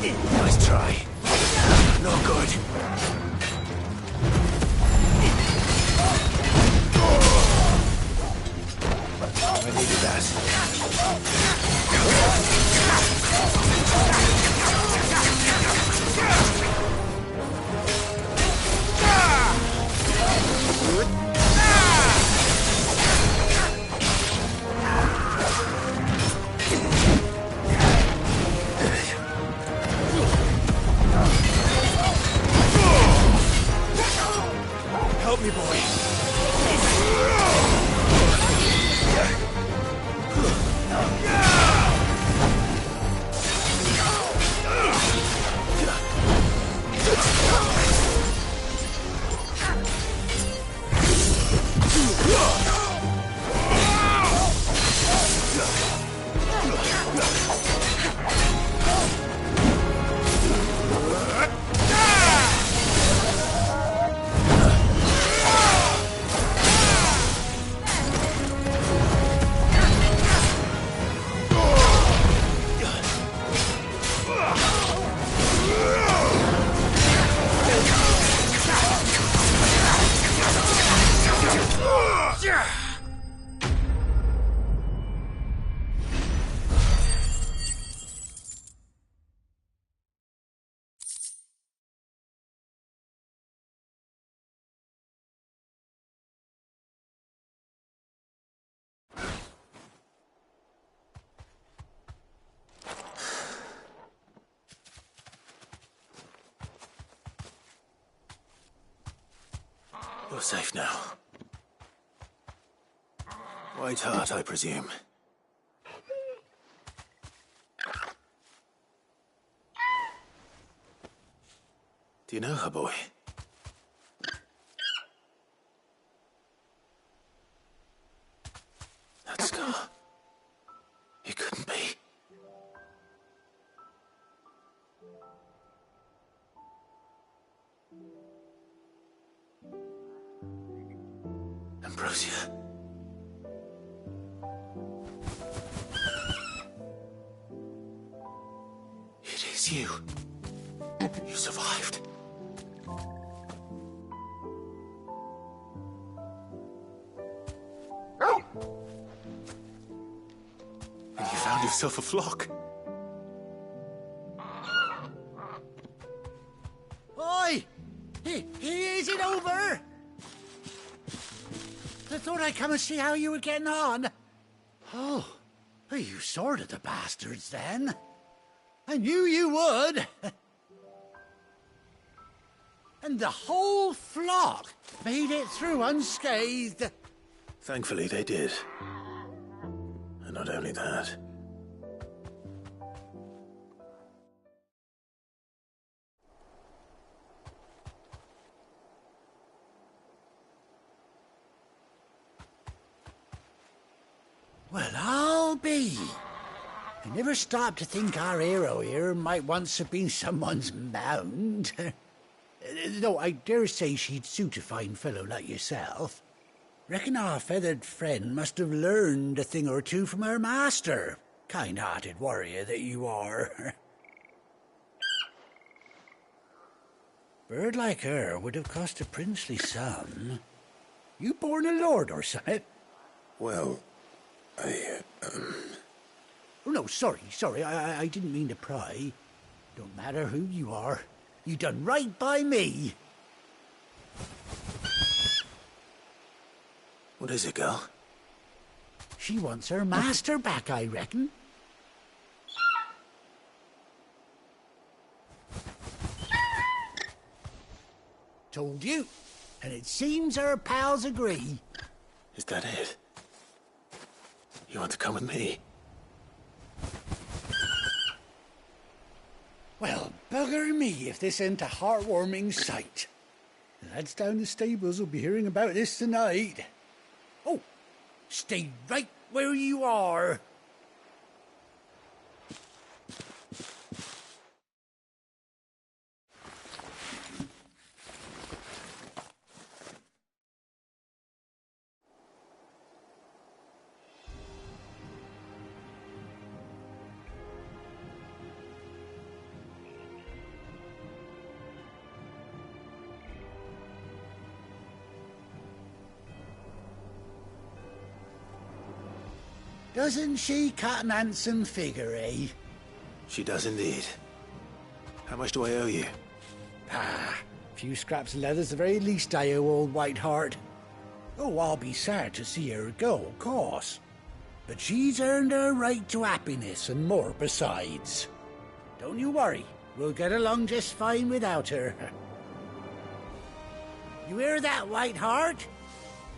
Nice try. No good. I needed Help me, boy. You're safe now. White Heart, I presume. Do you know her, boy? Ambrosia. It is you. You survived. And you found yourself a flock. Oi! Is it over? I thought I'd come and see how you were getting on. Oh, you sorted the bastards then. I knew you would. And the whole flock made it through unscathed. Thankfully, they did. And not only that. Well, I'll be. I never stopped to think our hero here might once have been someone's mount. Though I dare say she'd suit a fine fellow like yourself. Reckon our feathered friend must have learned a thing or two from her master. Kind-hearted warrior that you are. Bird like her would have cost a princely sum. You born a lord or something? Well, Oh, no, sorry. I didn't mean to pry. Don't matter who you are. You done right by me. What is it, girl? She wants her master back, I reckon. Told you. And it seems her pals agree. Is that it? You want to come with me? Well, bugger me if this ain't a heartwarming sight. The lads down the stables will be hearing about this tonight. Oh, stay right where you are. Doesn't she cut an handsome figure, eh? She does indeed. How much do I owe you? A few scraps of leather's the very least I owe old Whiteheart. Oh, I'll be sad to see her go, of course. But she's earned her right to happiness and more besides. Don't you worry, we'll get along just fine without her. You hear that, Whiteheart?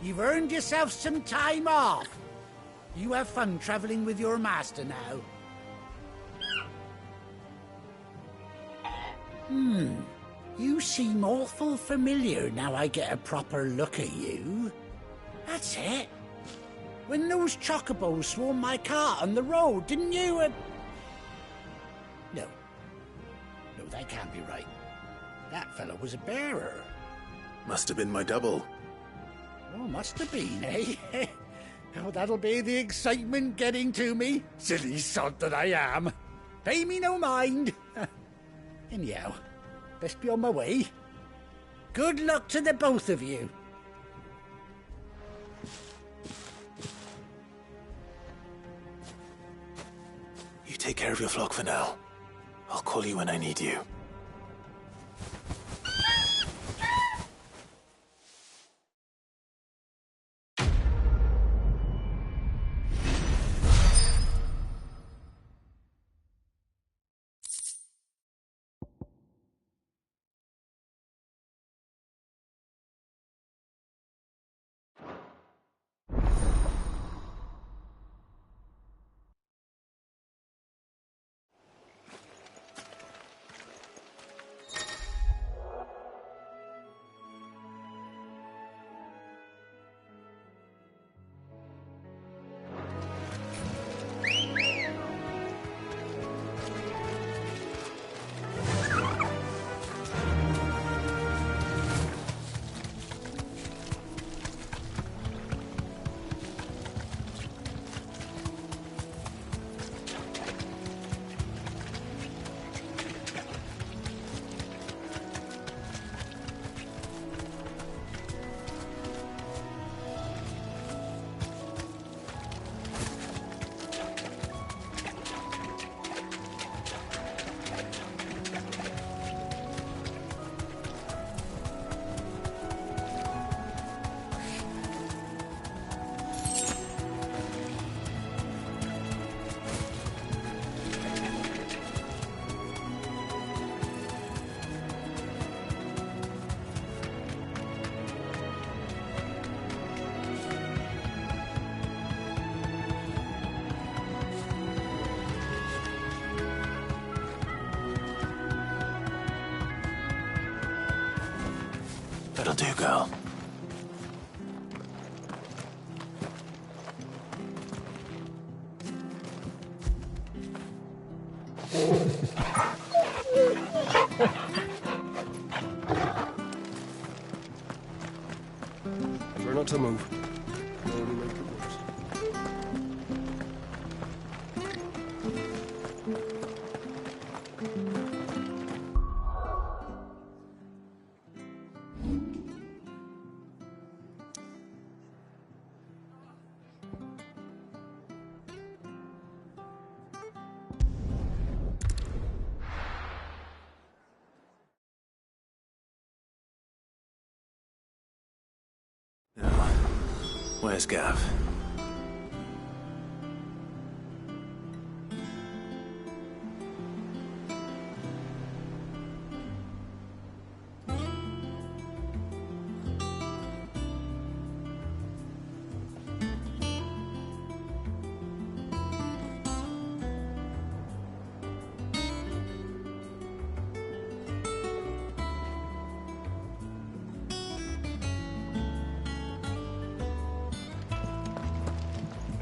You've earned yourself some time off. You have fun traveling with your master now. You seem awful familiar now I get a proper look at you. That's it. When those chocobos swarmed my cart on the road, didn't you? No, that can't be right. That fellow was a bearer. Must have been my double. Oh, must have been, eh? Oh, that'll be the excitement getting to me. Silly sod that I am. Pay me no mind. Anyhow, best be on my way. Good luck to the both of you. You take care of your flock for now. I'll call you when I need you. That'll do, girl. Try not to move. It'll only make it worse. Where's Gav?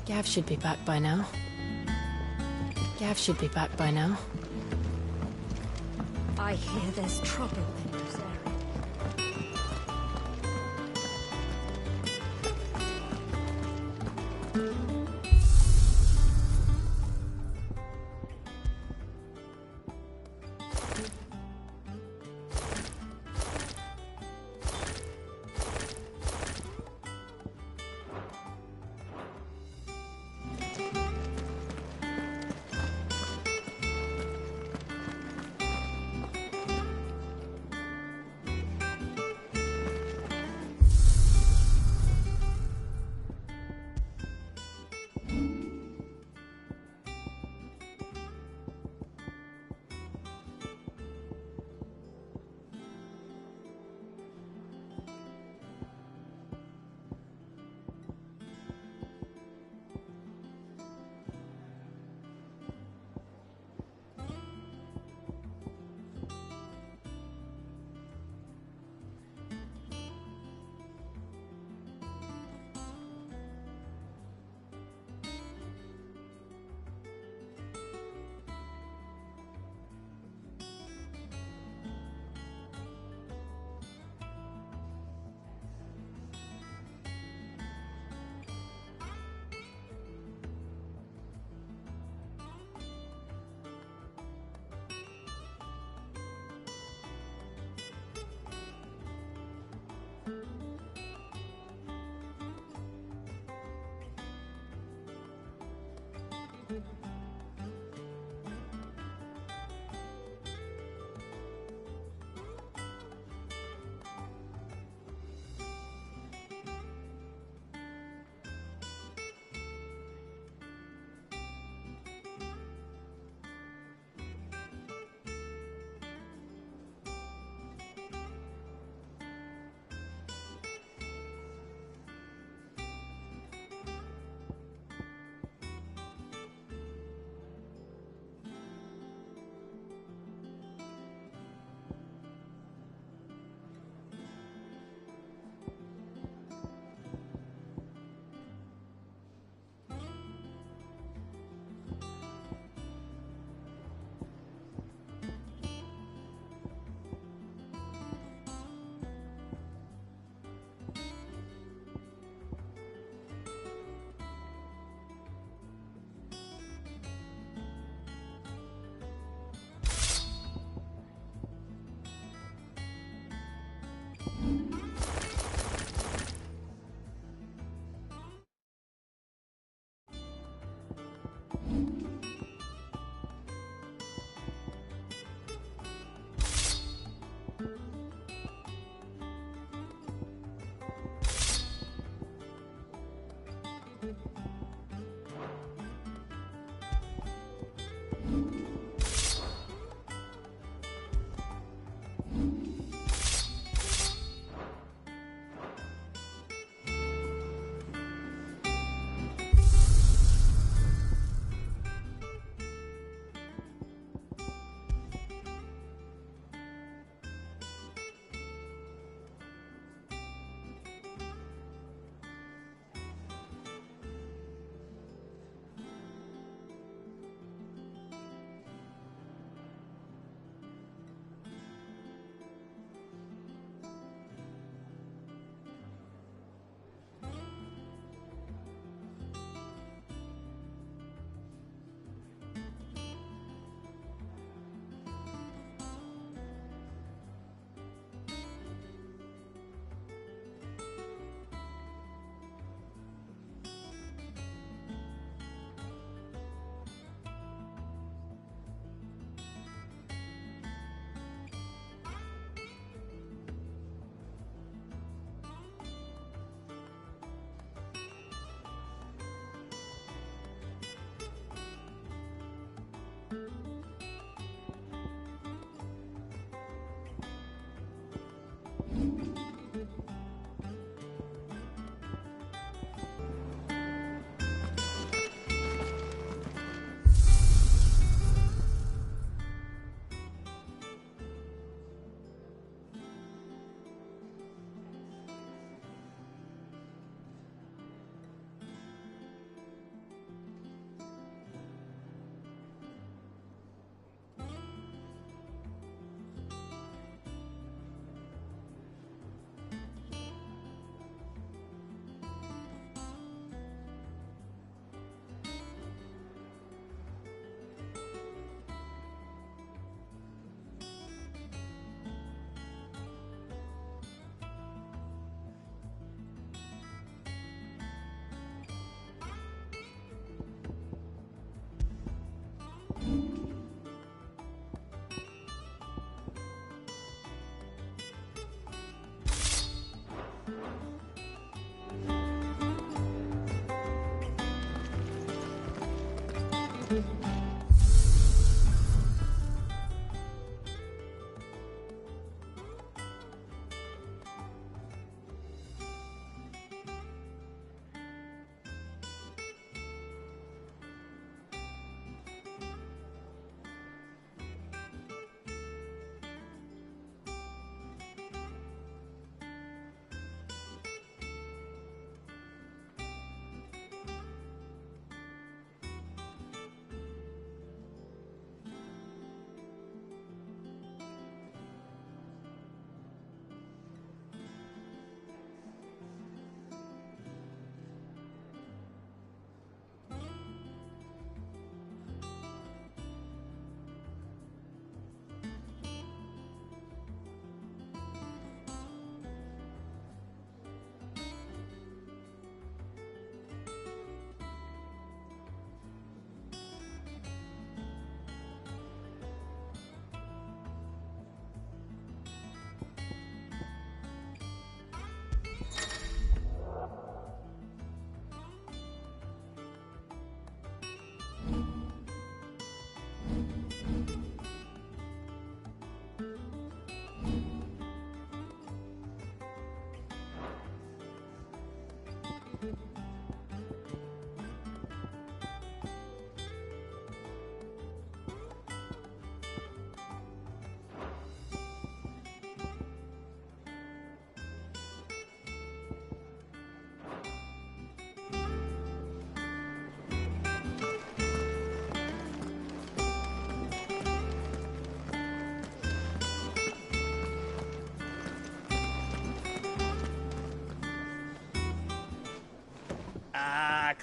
Gav should be back by now. Gav should be back by now. I hear there's trouble in this area.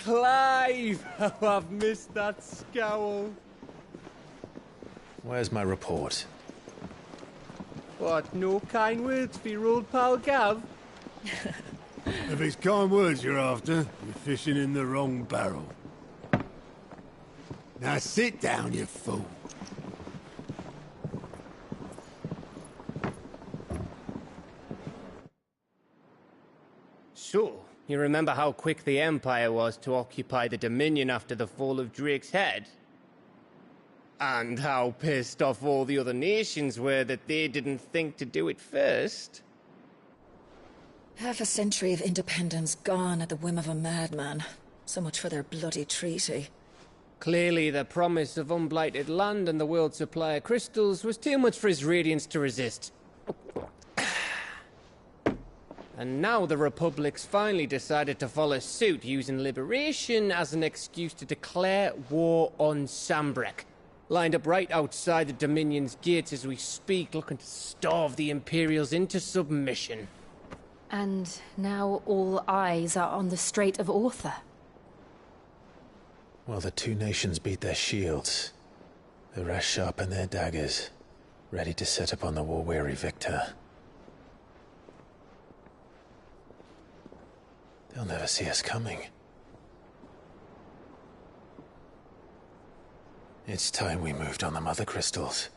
Clive! How I've missed that scowl. Where's my report? What, no kind words for your old pal Gav? If it's kind words you're after, you're fishing in the wrong barrel. Now sit down, you fool. So, you remember how quick the Empire was to occupy the Dominion after the fall of Drake's head? And how pissed off all the other nations were that they didn't think to do it first? Half a century of independence gone at the whim of a madman. So much for their bloody treaty. Clearly, the promise of unblighted land and the world's supply of crystals was too much for his radiance to resist. And now the Republic's finally decided to follow suit, using liberation as an excuse to declare war on Sambrek. Lined up right outside the Dominion's gates as we speak, looking to starve the Imperials into submission. And now all eyes are on the Strait of Author. Well, the two nations beat their shields. The rest sharpen their daggers, ready to set upon the war-weary victor. They'll never see us coming. It's time we moved on the Mother Crystals.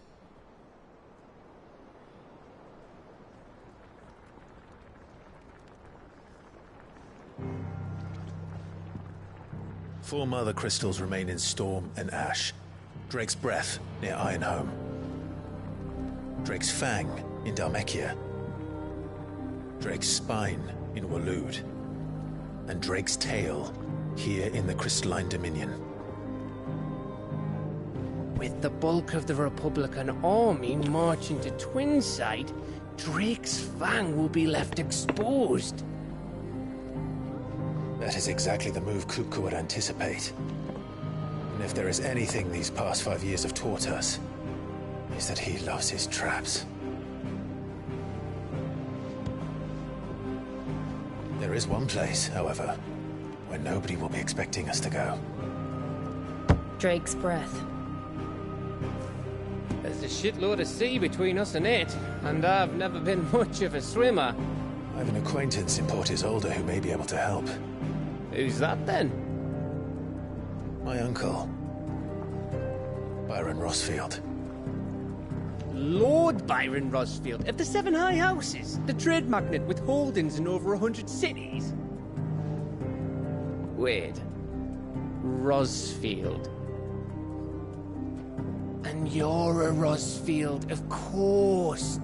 Four Mother Crystals remain in Storm and Ash. Drake's Breath, near Ironhome. Drake's Fang, in Dhalmekia. Drake's Spine, in Waloed. And Drake's Tail, here in the Crystalline Dominion. With the bulk of the Republican army marching to Twinside, Drake's Fang will be left exposed. That is exactly the move Kupka would anticipate. And if there is anything these past 5 years have taught us, is that he loves his traps. There is one place, however, where nobody will be expecting us to go. Drake's Breath. There's a shitload of sea between us and it, and I've never been much of a swimmer. I have an acquaintance in Port Isolde who may be able to help. Who's that then? My uncle, Byron Rosfield. Lord Byron Rosfield of the Seven High Houses, the trade magnate with holdings in over 100 cities. Wait, Rosfield. And you're a Rosfield, of course.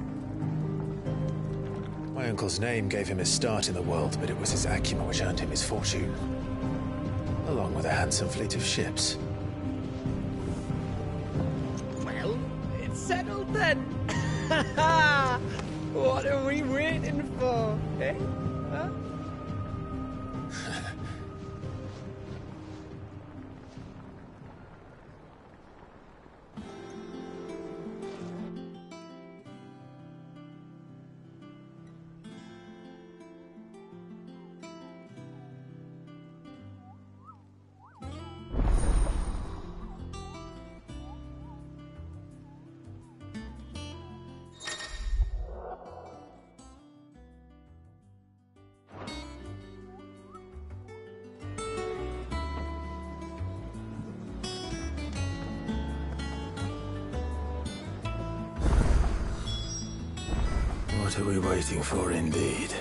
My uncle's name gave him his start in the world, but it was his acumen which earned him his fortune, along with a handsome fleet of ships. Well, it's settled then. What are we waiting for, eh? Huh? What are we waiting for, indeed?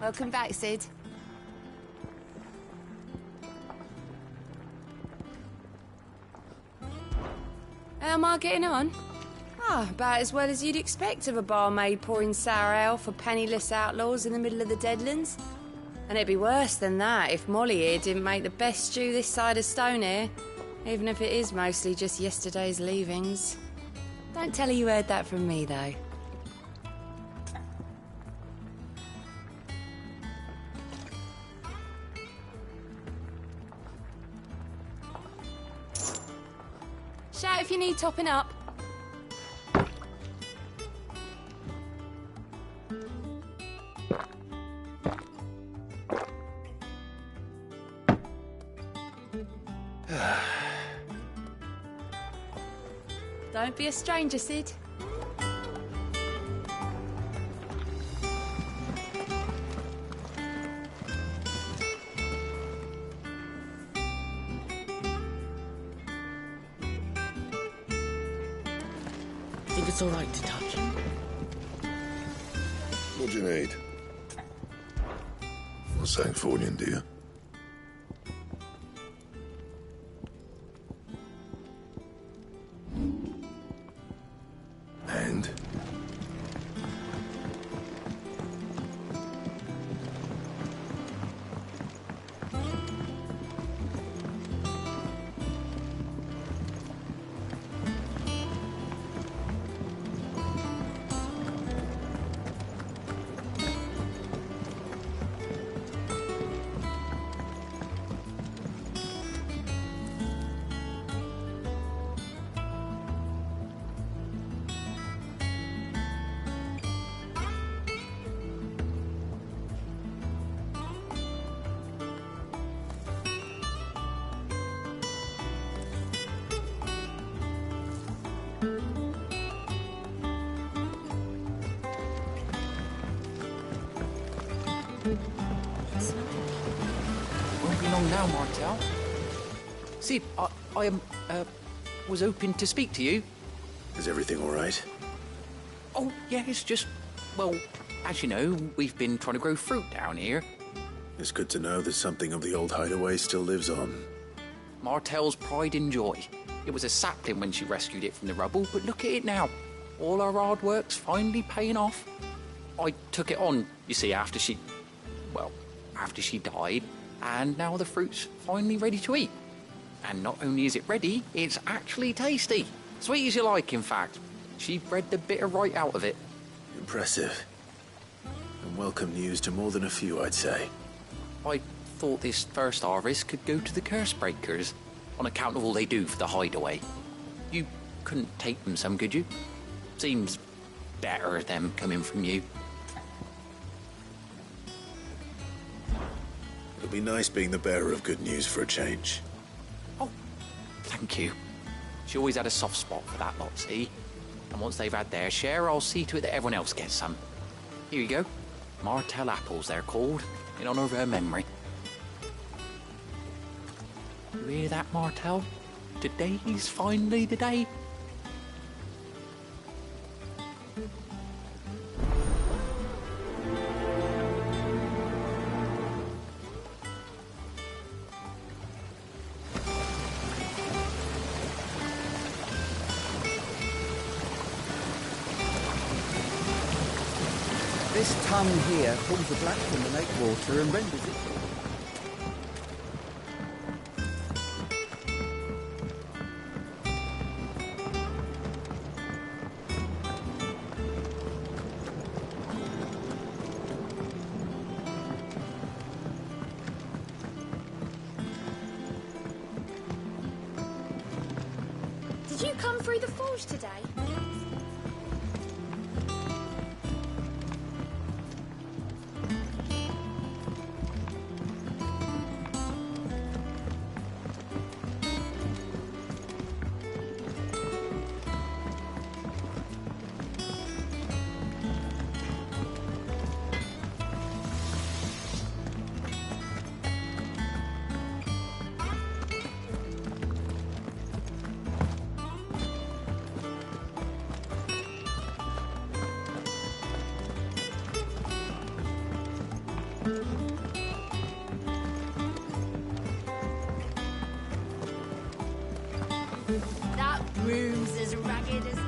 Welcome back, Sid. How am I getting on? About as well as you'd expect of a barmaid pouring sour ale for penniless outlaws in the middle of the Deadlands. And it'd be worse than that if Molly here didn't make the best stew this side of Stone, even if it is mostly just yesterday's leavings. Don't tell her you heard that from me, though. Shout if you need topping up. Don't be a stranger, Sid. Think it's all right to touch? What do you need? Not saying Fornian, do you? And? now, Martel. Sid, I was hoping to speak to you. Is everything all right? Oh, yeah, it's just, well, as you know, we've been trying to grow fruit down here. It's good to know that something of the old hideaway still lives on. Martel's pride and joy. It was a sapling when she rescued it from the rubble, but look at it now. All our hard work's finally paying off. I took it on, you see, after she died, and now the fruit's finally ready to eat. And not only is it ready, it's actually tasty. Sweet as you like, in fact. She bred the bitter right out of it. Impressive. And welcome news to more than a few, I'd say. I thought this first harvest could go to the curse breakers, on account of all they do for the hideaway. You couldn't take them some, could you? Seems better them coming from you. It'll be nice being the bearer of good news for a change. Thank you. She always had a soft spot for that lot, see? And once they've had their share, I'll see to it that everyone else gets some. Here you go. Martel apples, they're called, in honour of her memory. You hear that, Martel? Today's finally the day. This tongue here pulls the black from the lake water and renders it. Did you come through the forge today? That broom's as ragged as...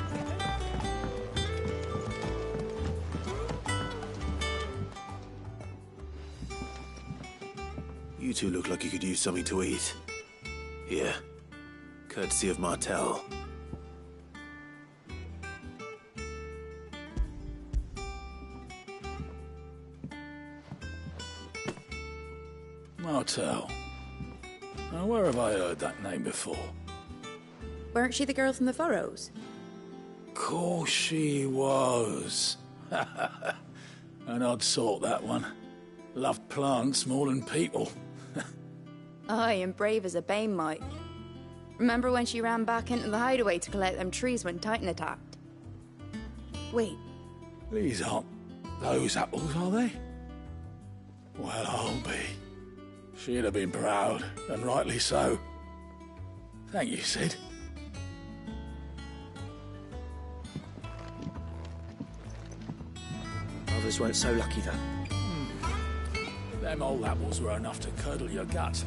You two look like you could use something to eat. Here. Courtesy of Martel. Martel. Now, where have I heard that name before? Weren't she the girl from the Furrows? Course she was. An odd sort, that one. Loved plants more than people. Aye, and brave as a bane might. Remember when she ran back into the hideaway to collect them trees when Titan attacked? Wait. These aren't those apples, are they? Well, I'll be. She'd have been proud, and rightly so. Thank you, Sid. Others weren't so lucky, though. Them old apples were enough to curdle your gut.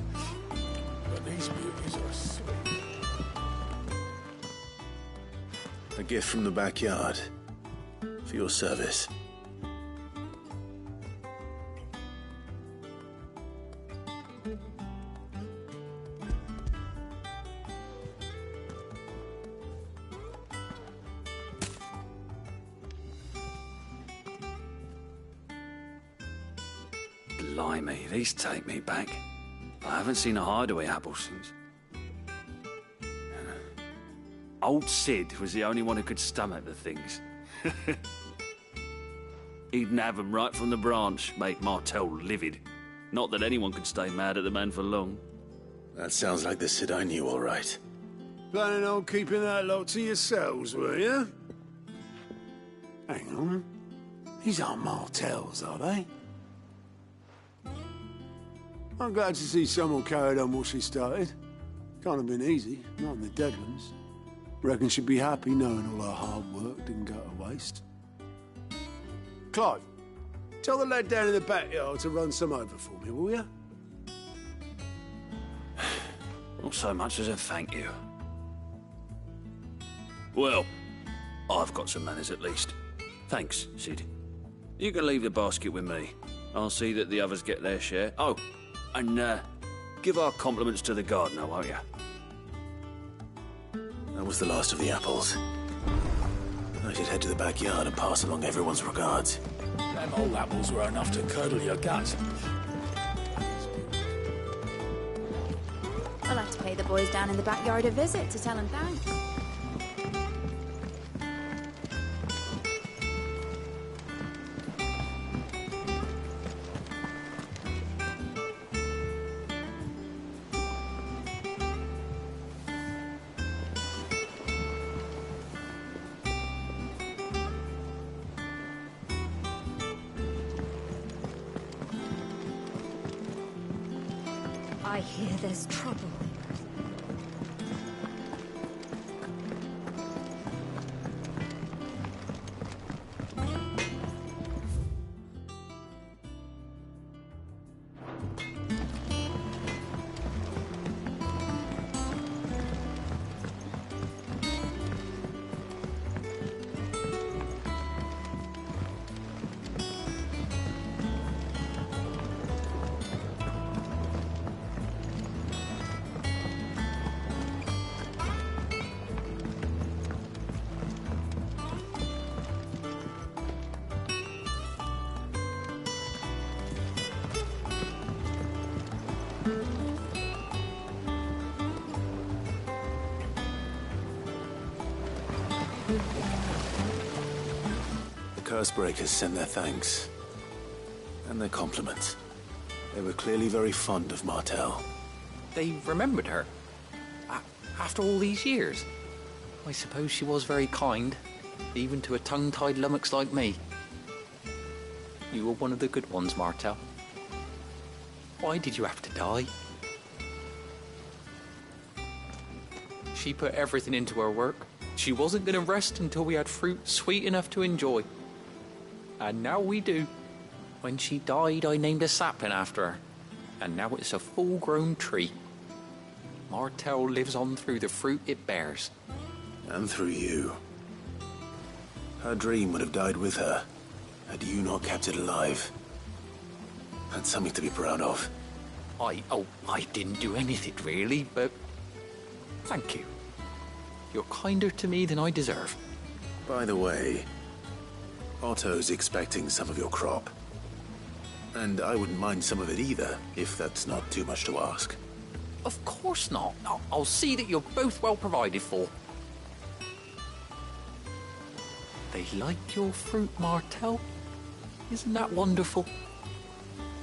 But these beauties are sweet. A gift from the backyard. For your service. Blimey, these take me back. I haven't seen a hideaway apple since. Old Sid was the only one who could stomach the things. He'd nab 'em right from the branch, make Martel livid. Not that anyone could stay mad at the man for long. That sounds like the Sid I knew, all right. Planning on keeping that lot to yourselves, were you? Hang on. These aren't Martels, are they? I'm glad to see someone carried on what she started. Can't have been easy, not in the Deadlands. Reckon she'd be happy knowing all her hard work didn't go to waste. Clive, tell the lad down in the backyard to run some over for me, will you? Not so much as a thank you. Well, I've got some manners at least. Thanks, Sid. You can leave the basket with me. I'll see that the others get their share. Oh, and give our compliments to the gardener, won't you? That was the last of the apples. I should head to the backyard and pass along everyone's regards. Them old apples were enough to curdle your guts. I'll have to pay the boys down in the backyard a visit to tell them thanks. I hear there's trouble. Cursebreakers sent their thanks. And their compliments. They were clearly very fond of Martel. They remembered her. After all these years. I suppose she was very kind, even to a tongue-tied lummox like me. You were one of the good ones, Martel. Why did you have to die? She put everything into her work. She wasn't going to rest until we had fruit sweet enough to enjoy. And now we do. When she died, I named a sapling after her. And now it's a full-grown tree. Martel lives on through the fruit it bears. And through you. Her dream would have died with her, had you not kept it alive. That's something to be proud of. I didn't do anything really, but thank you. You're kinder to me than I deserve. By the way, Otto's expecting some of your crop. And I wouldn't mind some of it either, if that's not too much to ask. Of course not. I'll see that you're both well provided for. They like your fruit, Martel. Isn't that wonderful?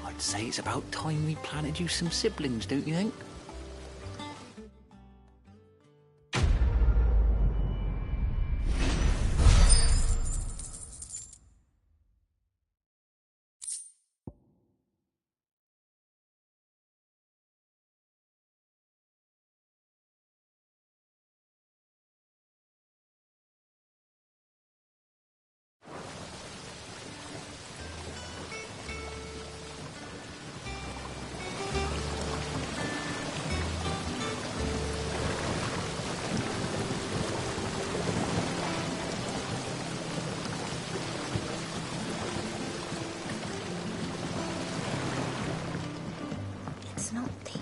I'd say it's about time we planted you some siblings, don't you think? It's not deep.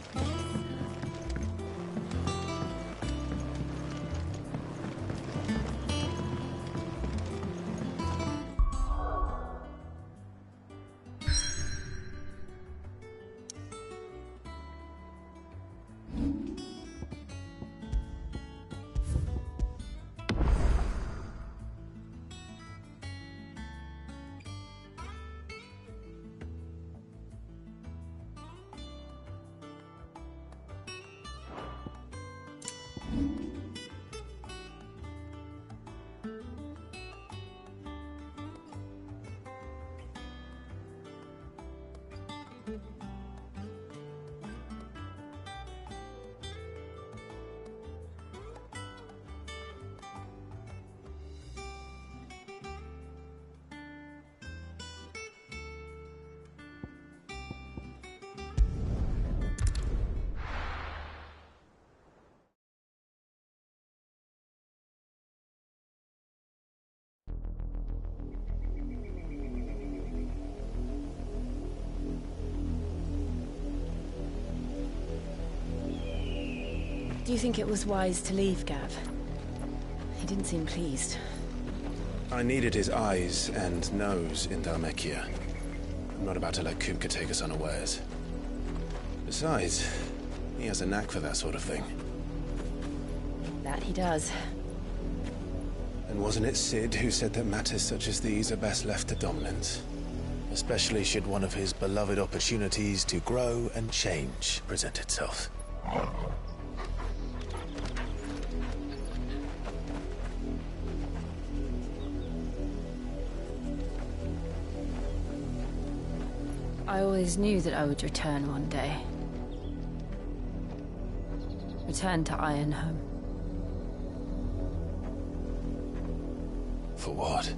Do you think it was wise to leave, Gav? He didn't seem pleased. I needed his eyes and nose in Dharmekia. I'm not about to let Kupka take us unawares. Besides, he has a knack for that sort of thing. That he does. And wasn't it Sid who said that matters such as these are best left to dominance? Especially should one of his beloved opportunities to grow and change present itself. I always knew that I would return one day. Return to Ironhome. For what?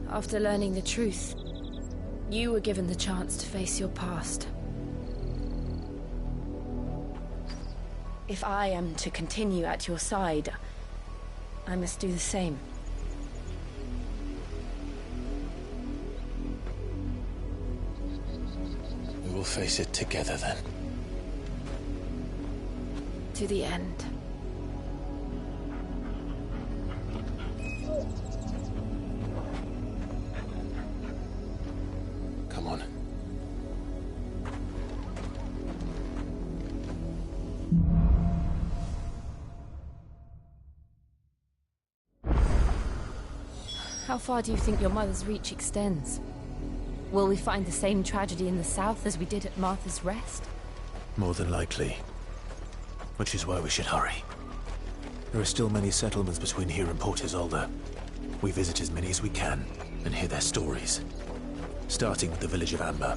After learning the truth, you were given the chance to face your past. If I am to continue at your side, I must do the same. We will face it together then. To the end. Come on. How far do you think your mother's reach extends? Will we find the same tragedy in the south as we did at Martha's Rest? More than likely. Which is why we should hurry. There are still many settlements between here and Port Isolde. We visit as many as we can and hear their stories. Starting with the village of Amber.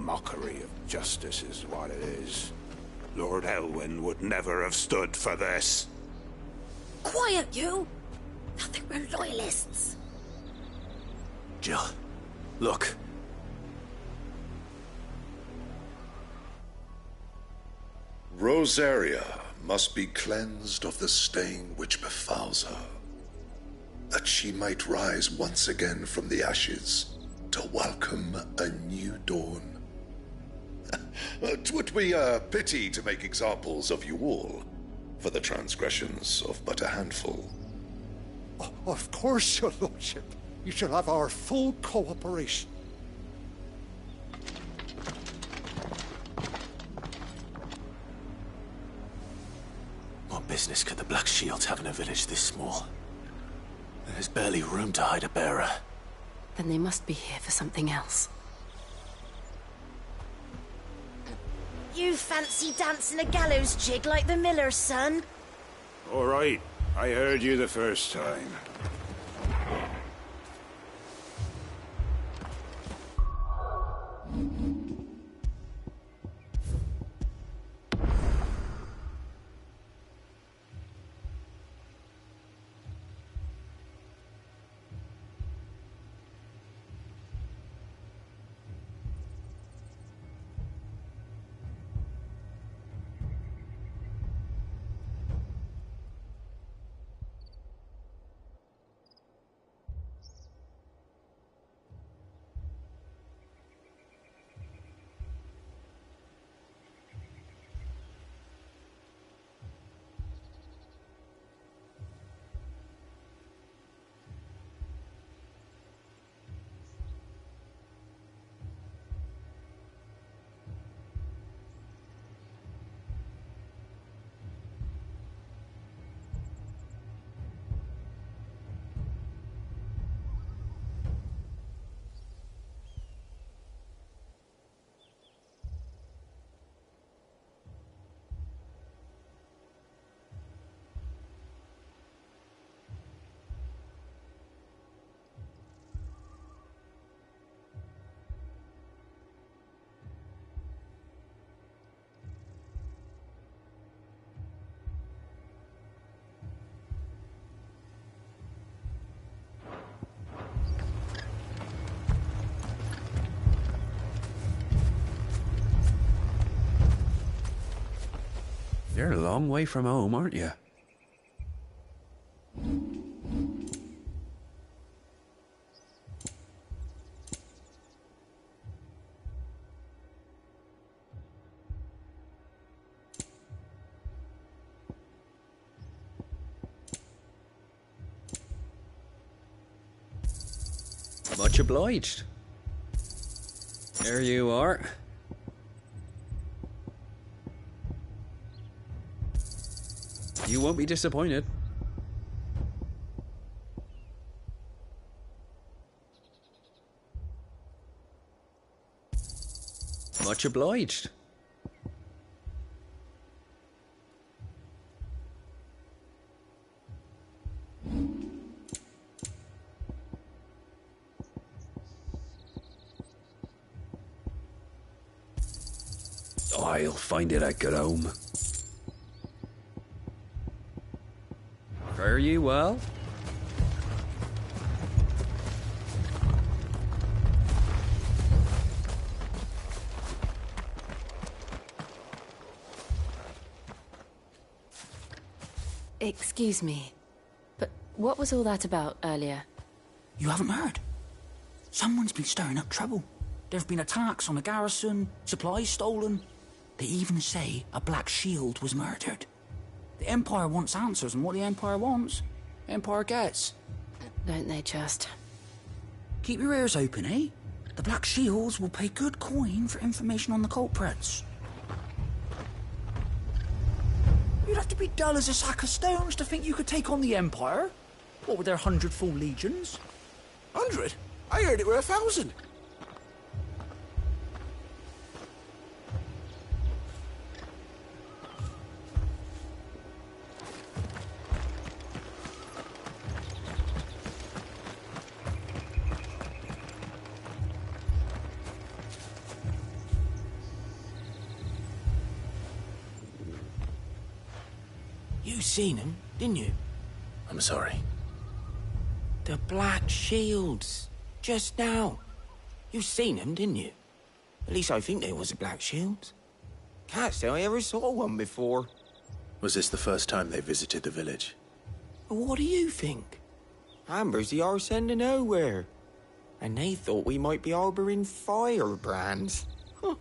Mockery of justice is what it is. Lord Elwyn would never have stood for this. Quiet, you! Nothing, we're loyalists. Jill, look. Rosaria must be cleansed of the stain which befouls her, that she might rise once again from the ashes to welcome a new dawn. 'Twould be a pity to make examples of you all for the transgressions of but a handful. Of course, your lordship. You shall have our full cooperation. What business could the Black Shields have in a village this small? There's barely room to hide a bearer. Then they must be here for something else. You fancy dancing a gallows jig like the miller's son? All right, I heard you the first time. You're a long way from home, aren't you? Much obliged. There you are. You won't be disappointed. Much obliged. I'll find it at home. Fare ye well. Excuse me, but what was all that about earlier? You haven't heard? Someone's been stirring up trouble. There have been attacks on the garrison, supplies stolen. They even say a Black Shield was murdered. The Empire wants answers, and what the Empire wants, the Empire gets. Don't they just? Keep your ears open, eh? The Black Shields will pay good coin for information on the culprits. You'd have to be dull as a sack of stones to think you could take on the Empire. What with their 100 full legions? 100? I heard it were 1,000. You seen them, didn't you? I'm sorry. The Black Shields. Just now. You seen them, didn't you? At least I think they was the Black Shields. Can't say I ever saw one before. Was this the first time they visited the village? What do you think? Amber's the arse end of nowhere. And they thought we might be harbouring firebrands. Huh.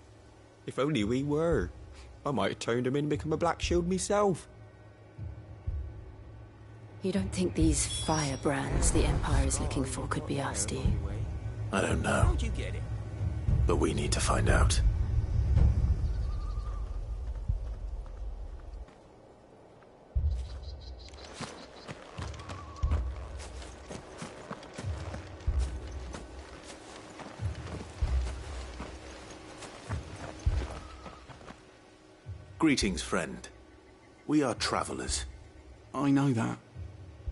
If only we were. I might have turned them in and become a Black Shield myself. You don't think these firebrands the Empire is looking for could be us, do you? I don't know. How'd you get it? But we need to find out. Greetings, friend. We are travelers. I know that.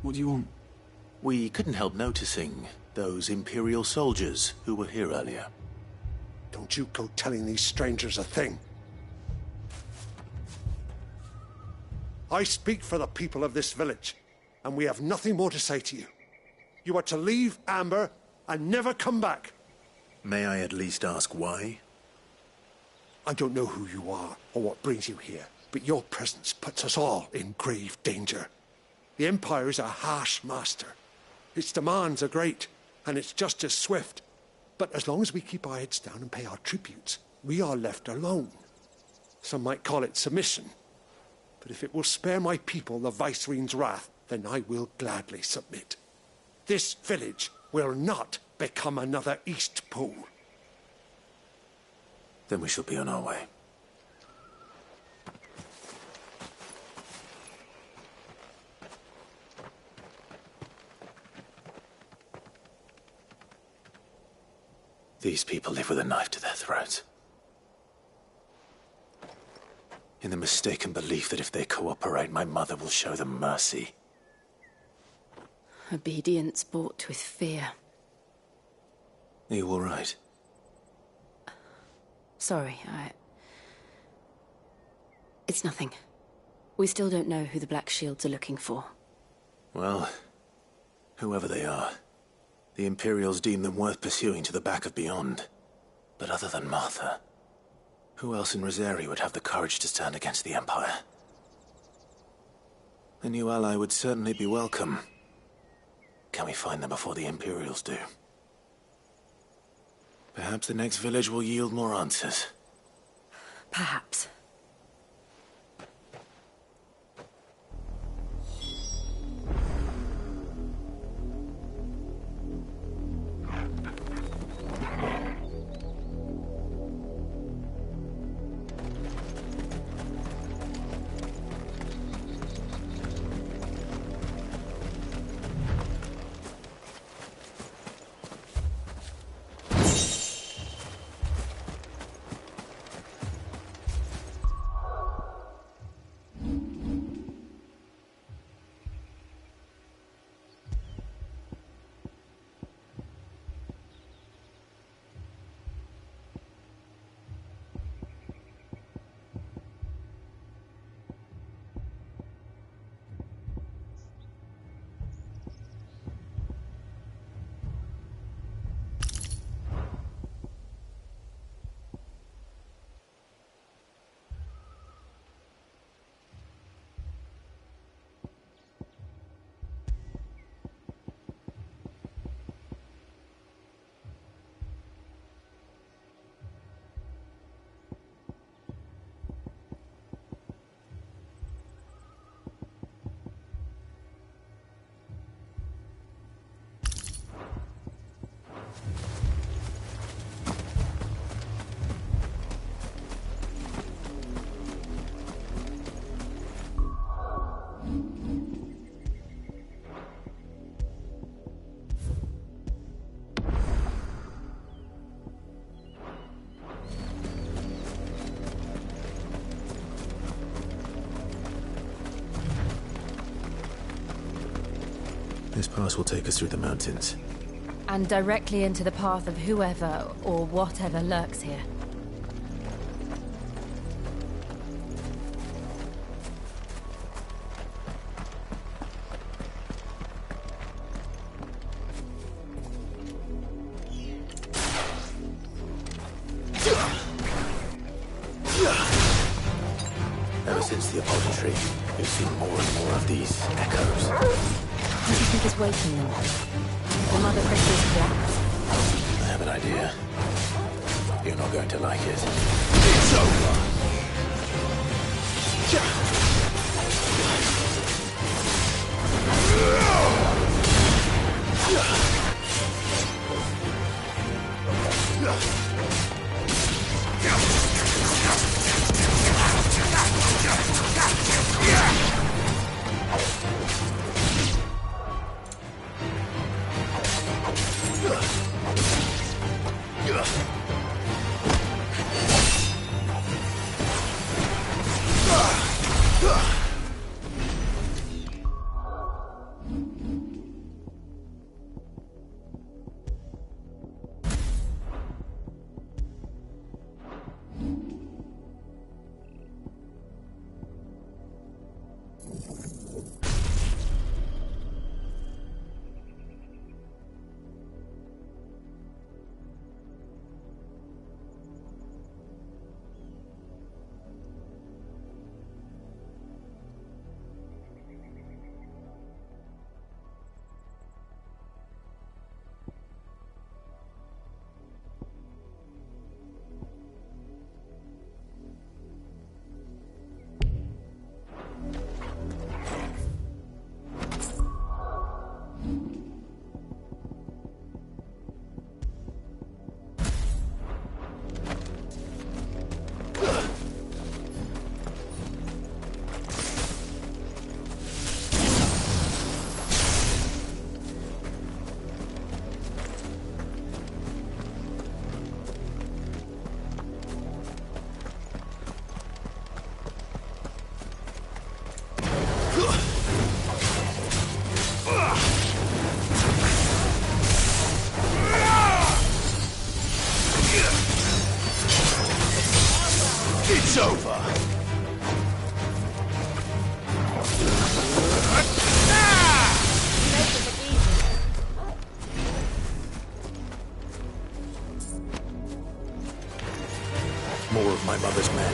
What do you want? We couldn't help noticing those Imperial soldiers who were here earlier. Don't you go telling these strangers a thing. I speak for the people of this village, and we have nothing more to say to you. You are to leave Amber and never come back. May I at least ask why? I don't know who you are or what brings you here, but your presence puts us all in grave danger. The Empire is a harsh master. Its demands are great, and its justice swift. But as long as we keep our heads down and pay our tributes, we are left alone. Some might call it submission. But if it will spare my people the Viceroy's wrath, then I will gladly submit. This village will not become another East Pool. Then we shall be on our way. These people live with a knife to their throats. In the mistaken belief that if they cooperate, my mother will show them mercy. Obedience bought with fear. Are you all right? Sorry, It's nothing. We still don't know who the Black Shields are looking for. Well, whoever they are, the Imperials deem them worth pursuing to the back of beyond. But other than Martha, who else in Rosari would have the courage to stand against the Empire? A new ally would certainly be welcome. Can we find them before the Imperials do? Perhaps the next village will yield more answers. Perhaps. pass will take us through the mountains. And directly into the path of whoever or whatever lurks here. Ever since the apology, we've seen more and more of these echoes. What do you think is waking them? The Mother Crystal's collapse? I have an idea. You're not going to like it. It's over! It's over! More of my mother's men.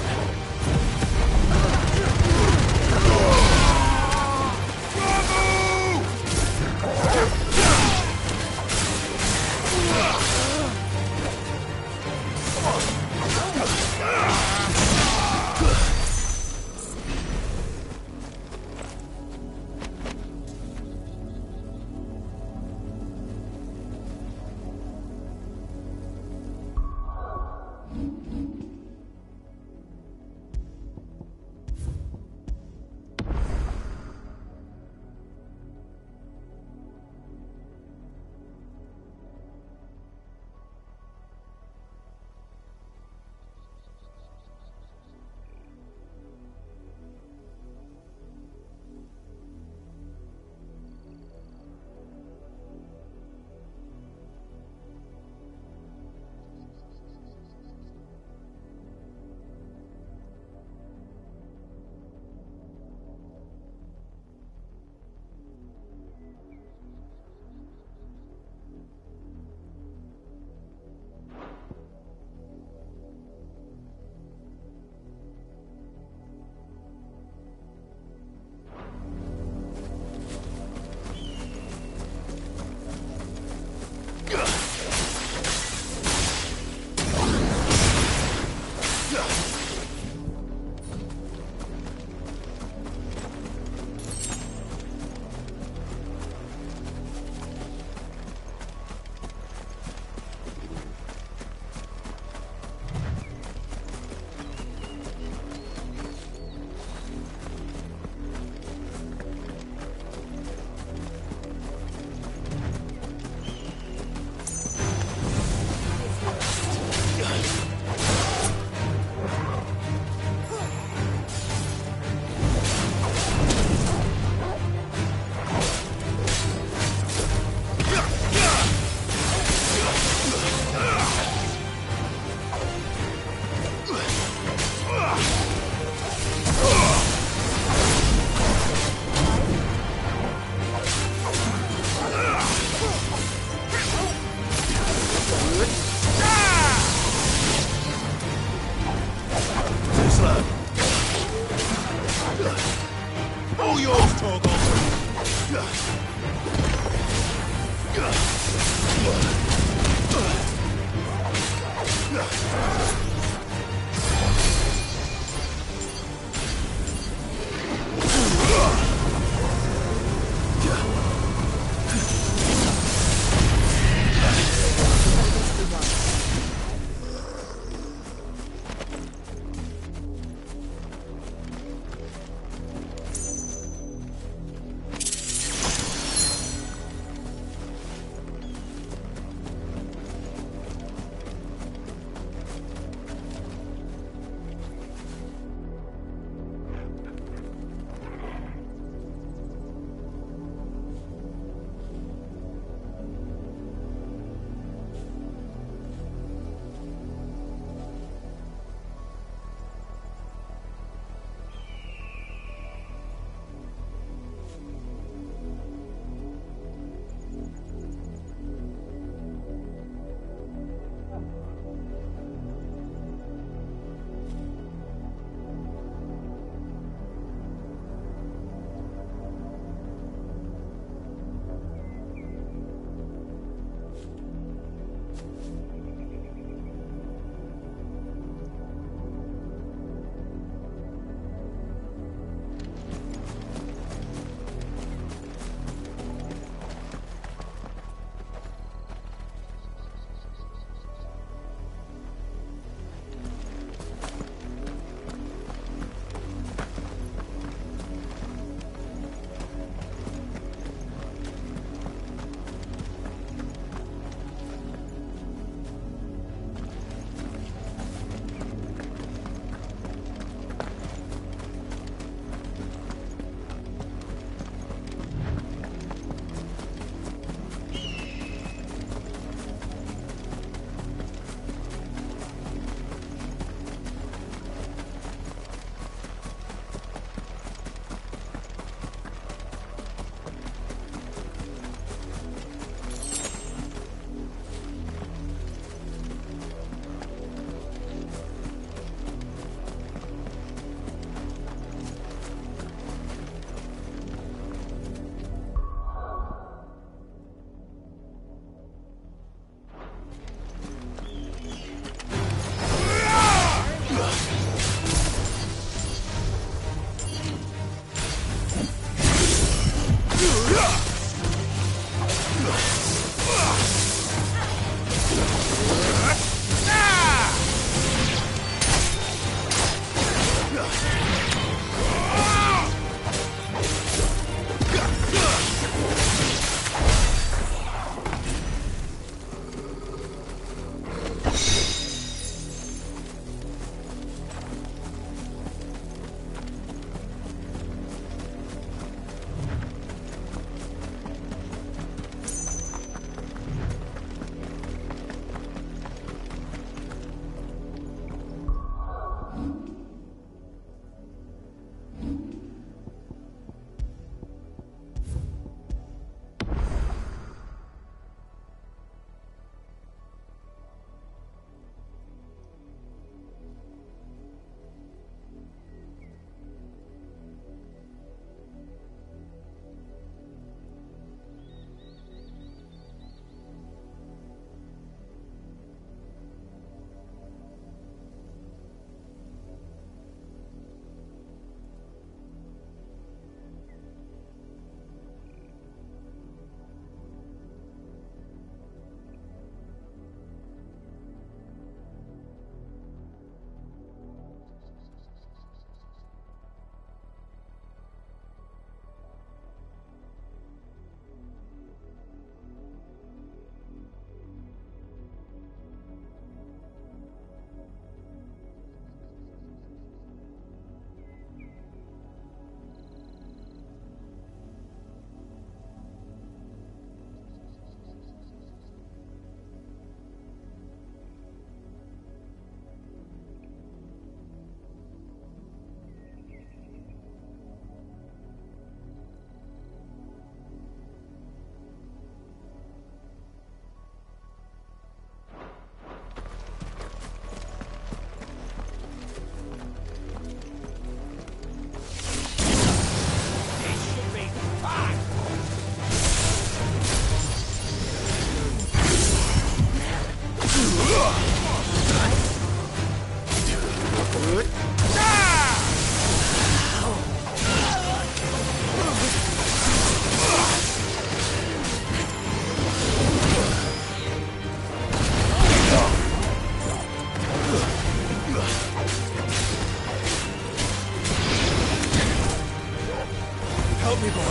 me, boy.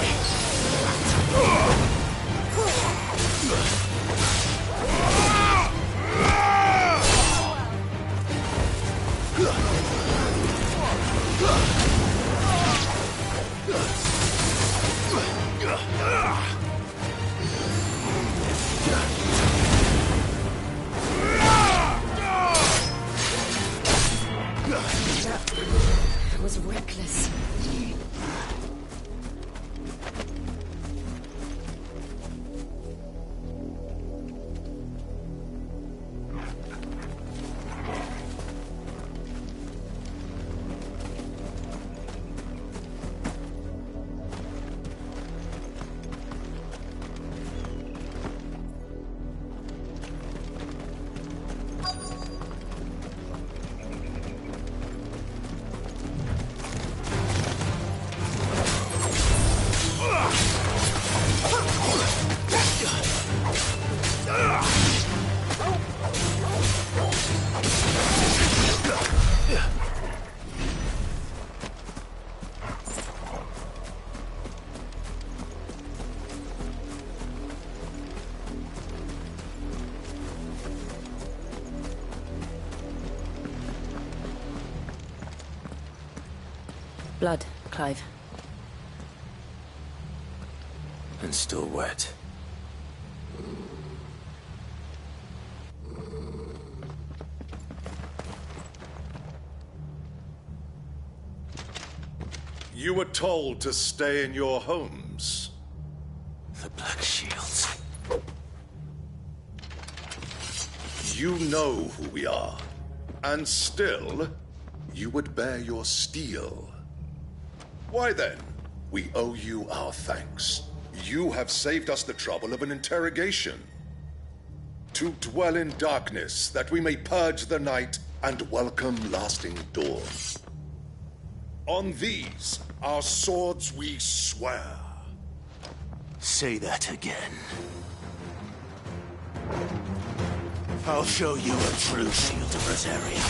That was reckless. Blood, Clive. And still wet. You were told to stay in your homes. The Black Shields. You know who we are. And still, you would bear your steel. Why then, we owe you our thanks. You have saved us the trouble of an interrogation. To dwell in darkness, that we may purge the night and welcome lasting dawn. On these, our swords we swear. Say that again. I'll show you a true shield of Rosaria.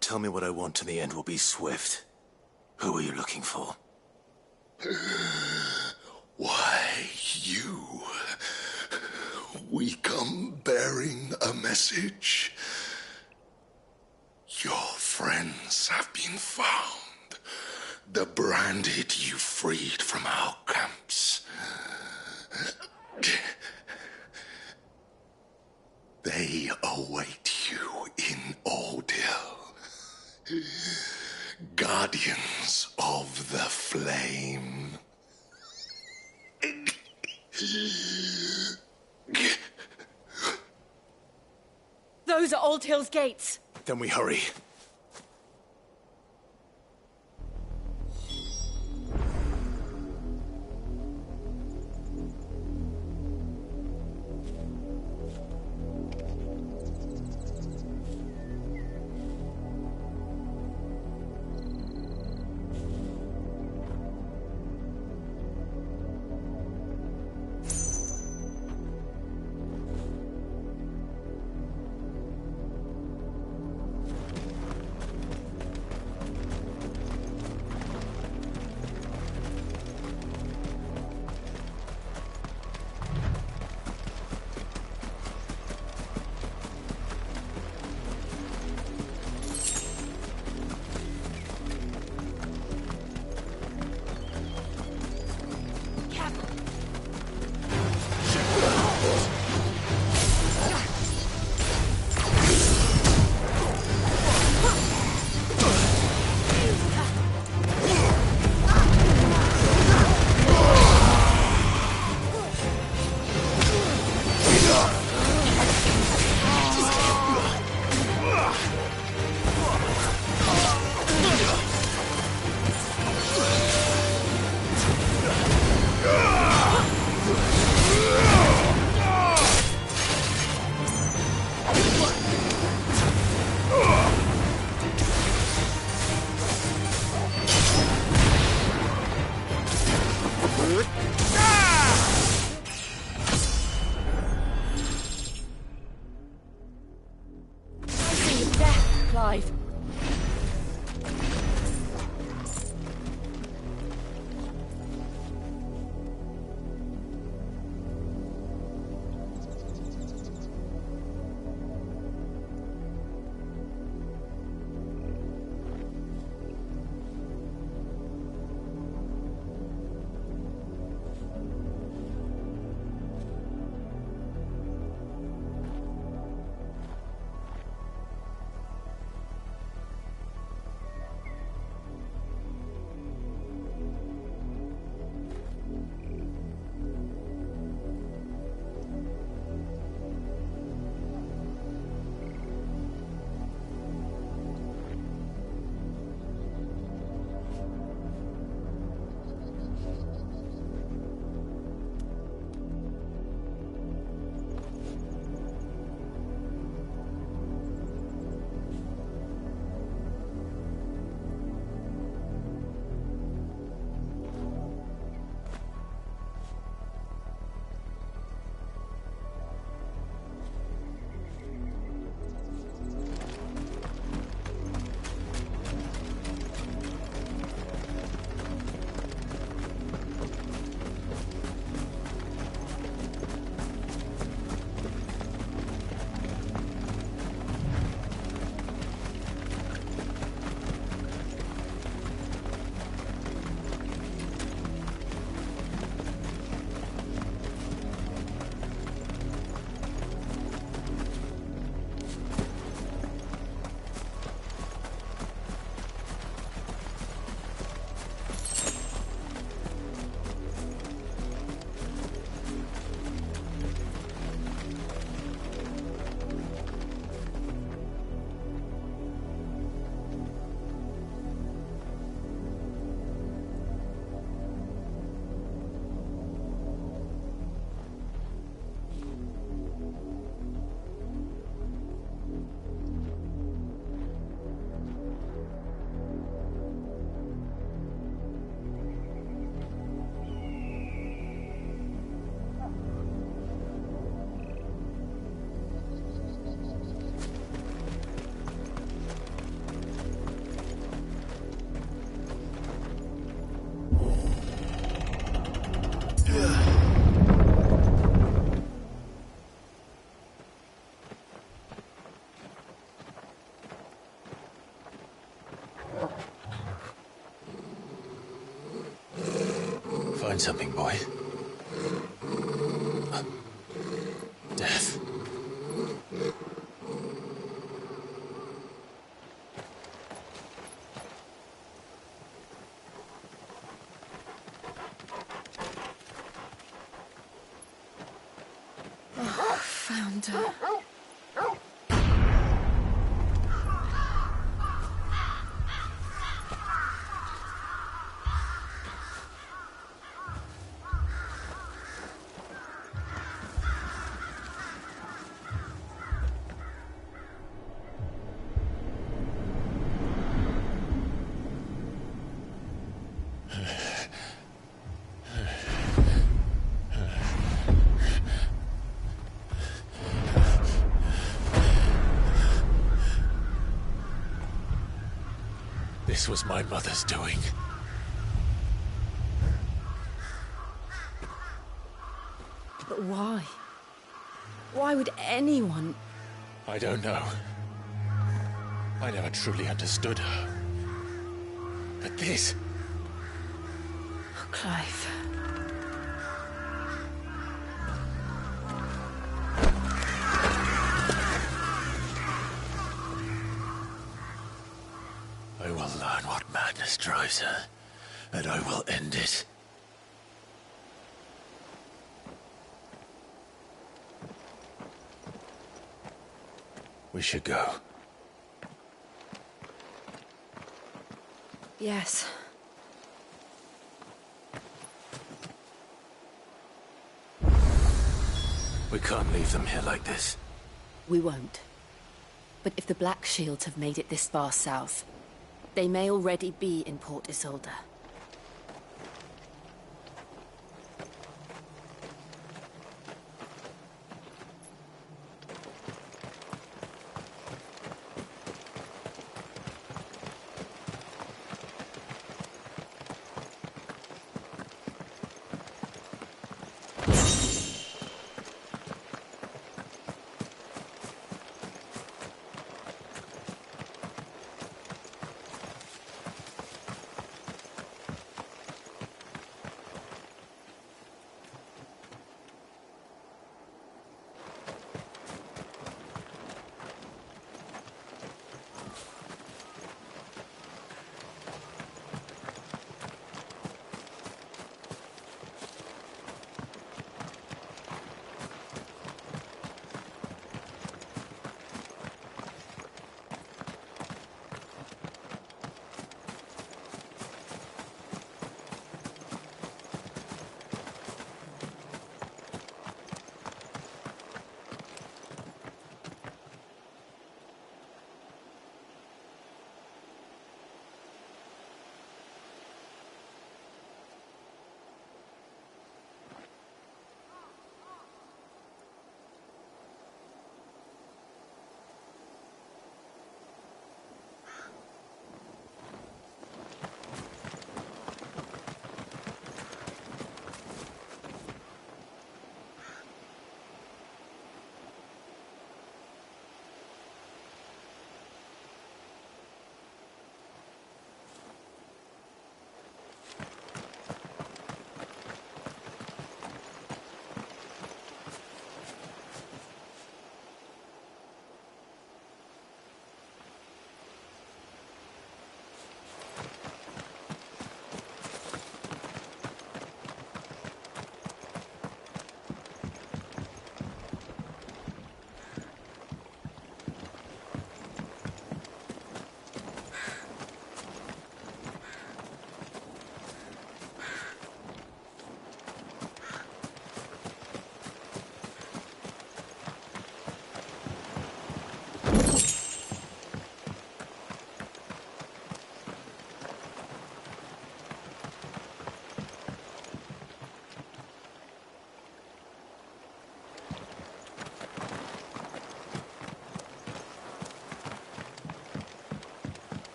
Tell me what I want and the end will be swift. Who are you looking for? Why, you. We come bearing a message. Your friends have been found. The branded you freed from our camps. They await you in Ordeal. Guardians of the Flame. Those are Old Hill's gates. Then we hurry. alive. Find something, boy. Death. Oh, found her. This was my mother's doing. But why? Why would anyone... I don't know. I never truly understood her. But this... Oh, Clive. I will learn what madness drives her, and I will end it. We should go. Yes. We can't leave them here like this. We won't. But if the Black Shields have made it this far south, they may already be in Port Isolde.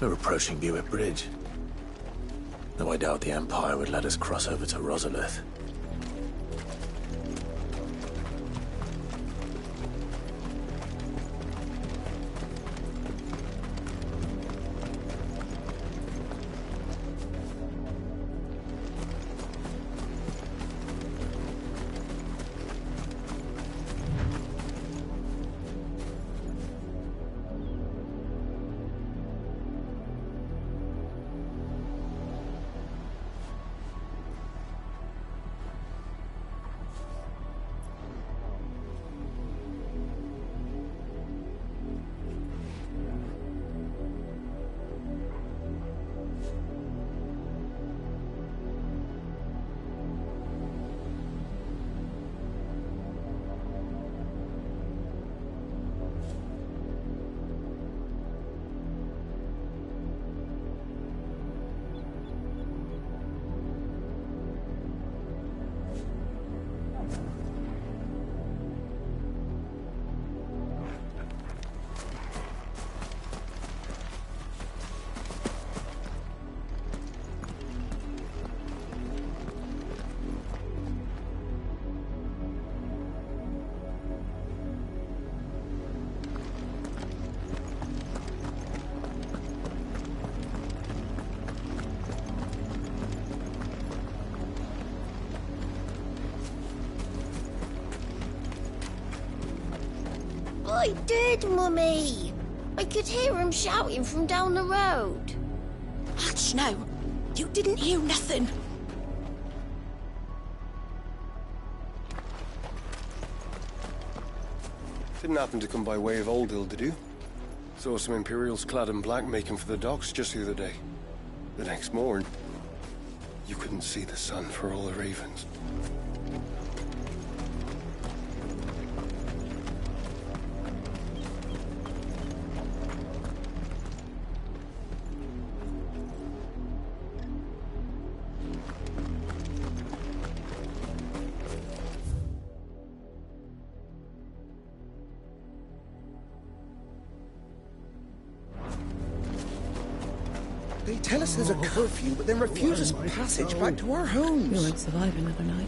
We're approaching Buick Bridge. Though I doubt the Empire would let us cross over to Rosalith. I did, Mummy. I could hear him shouting from down the road. Hutch, no. You didn't hear nothing. Didn't happen to come by way of Old Hill, did you? Saw some Imperials clad in black making for the docks just the other day. The next morn, you couldn't see the sun for all the ravens. They tell us there's a curfew, but then refuse us passage back to our homes. We won't survive another night.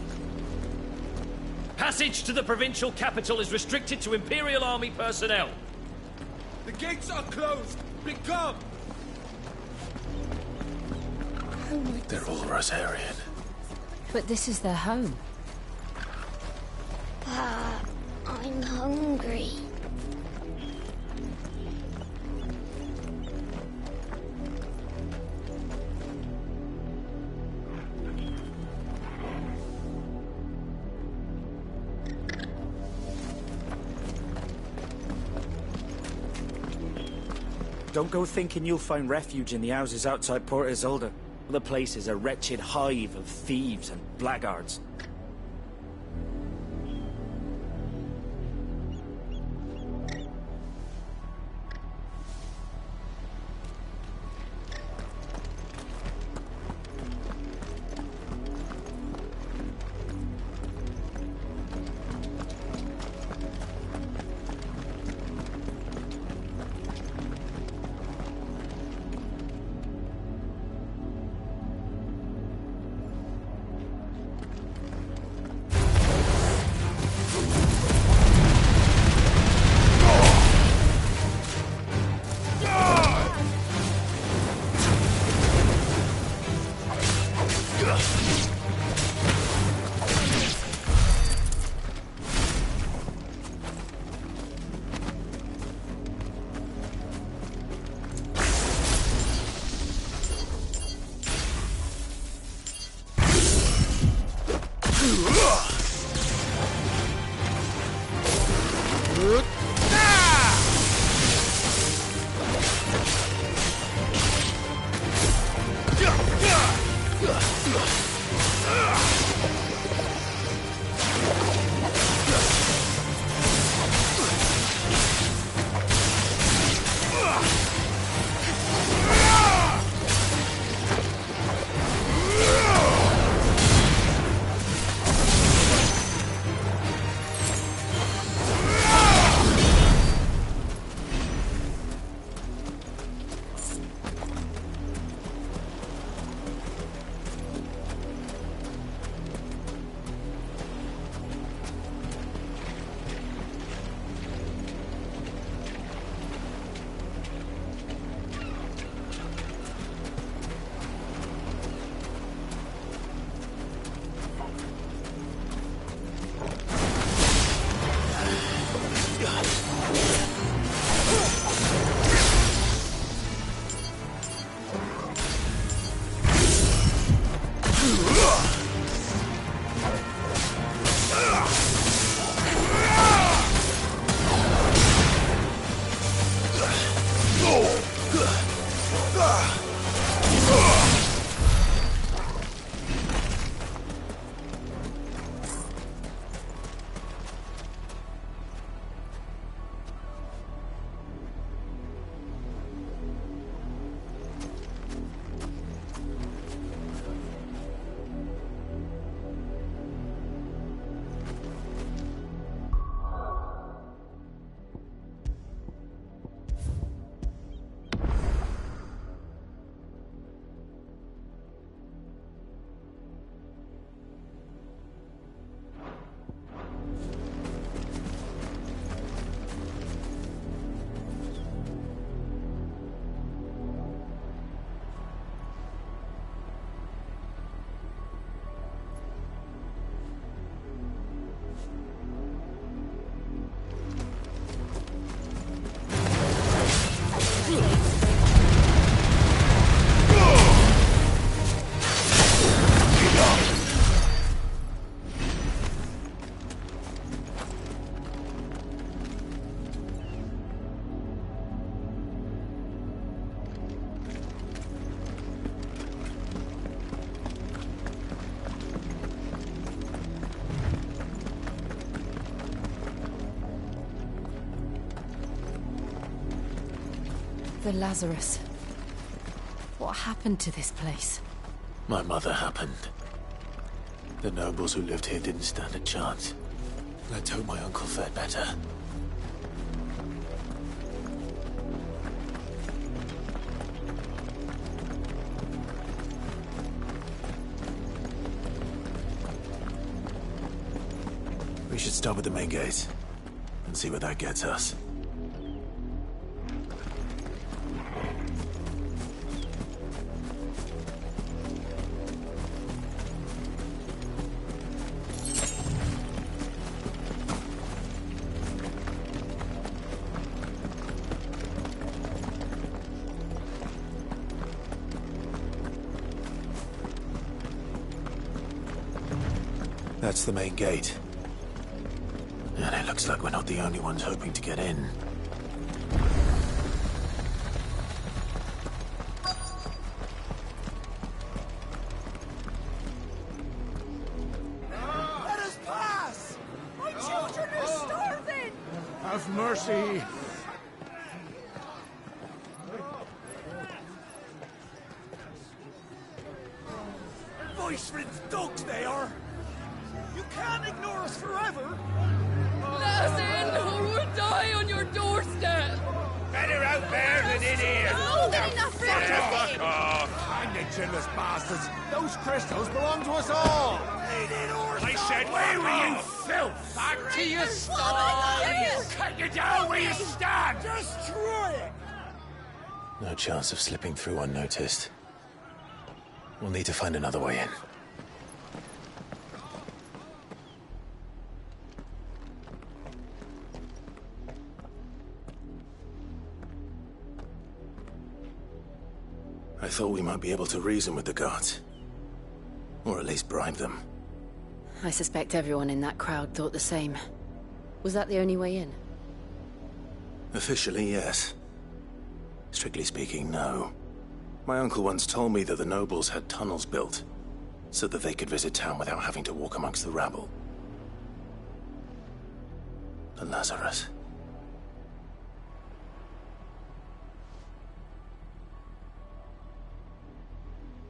Passage to the provincial capital is restricted to Imperial Army personnel. The gates are closed! Become! They're all Rosarian. But this is their home. I'm hungry. Don't go thinking you'll find refuge in the houses outside Port Isolde. The place is a wretched hive of thieves and blackguards. The Lazarus. What happened to this place? My mother happened. The nobles who lived here didn't stand a chance. Let's hope my uncle fared better. We should stop at the main gate and see where that gets us. That's the main gate. And it looks like we're not the only ones hoping to get in. Let us pass! My children are starving! Have mercy! Voice-ridden dogs they are! You can't ignore us forever! Let us in, or we'll die on your doorstep! Better out there than in here! More than enough for Fuck off! Find the chinless bastards! Those crystals belong to us all! I said, away with you, filth! Back to your stalls! Cut you down where you stand! Destroy it! No chance of slipping through unnoticed. We'll need to find another way in. I thought we might be able to reason with the guards. Or at least bribe them. I suspect everyone in that crowd thought the same. Was that the only way in? Officially, yes. Strictly speaking, no. My uncle once told me that the nobles had tunnels built, so that they could visit town without having to walk amongst the rabble. The Lazarus.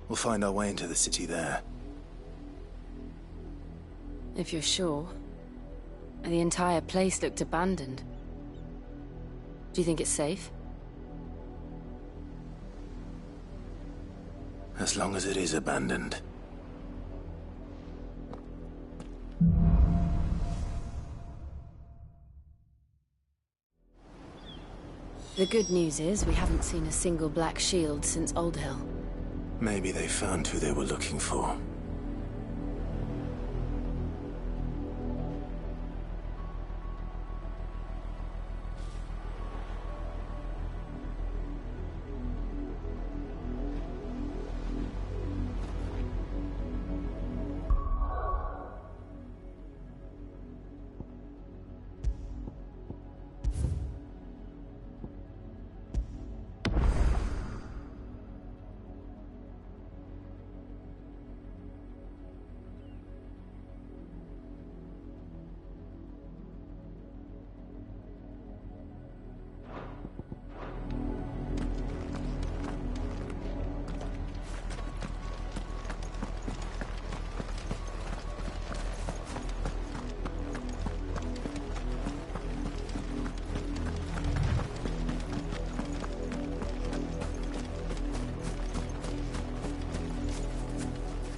We'll find our way into the city there. If you're sure. The entire place looked abandoned. Do you think it's safe? As long as it is abandoned. The good news is we haven't seen a single black shield since Old Hill. Maybe they found who they were looking for.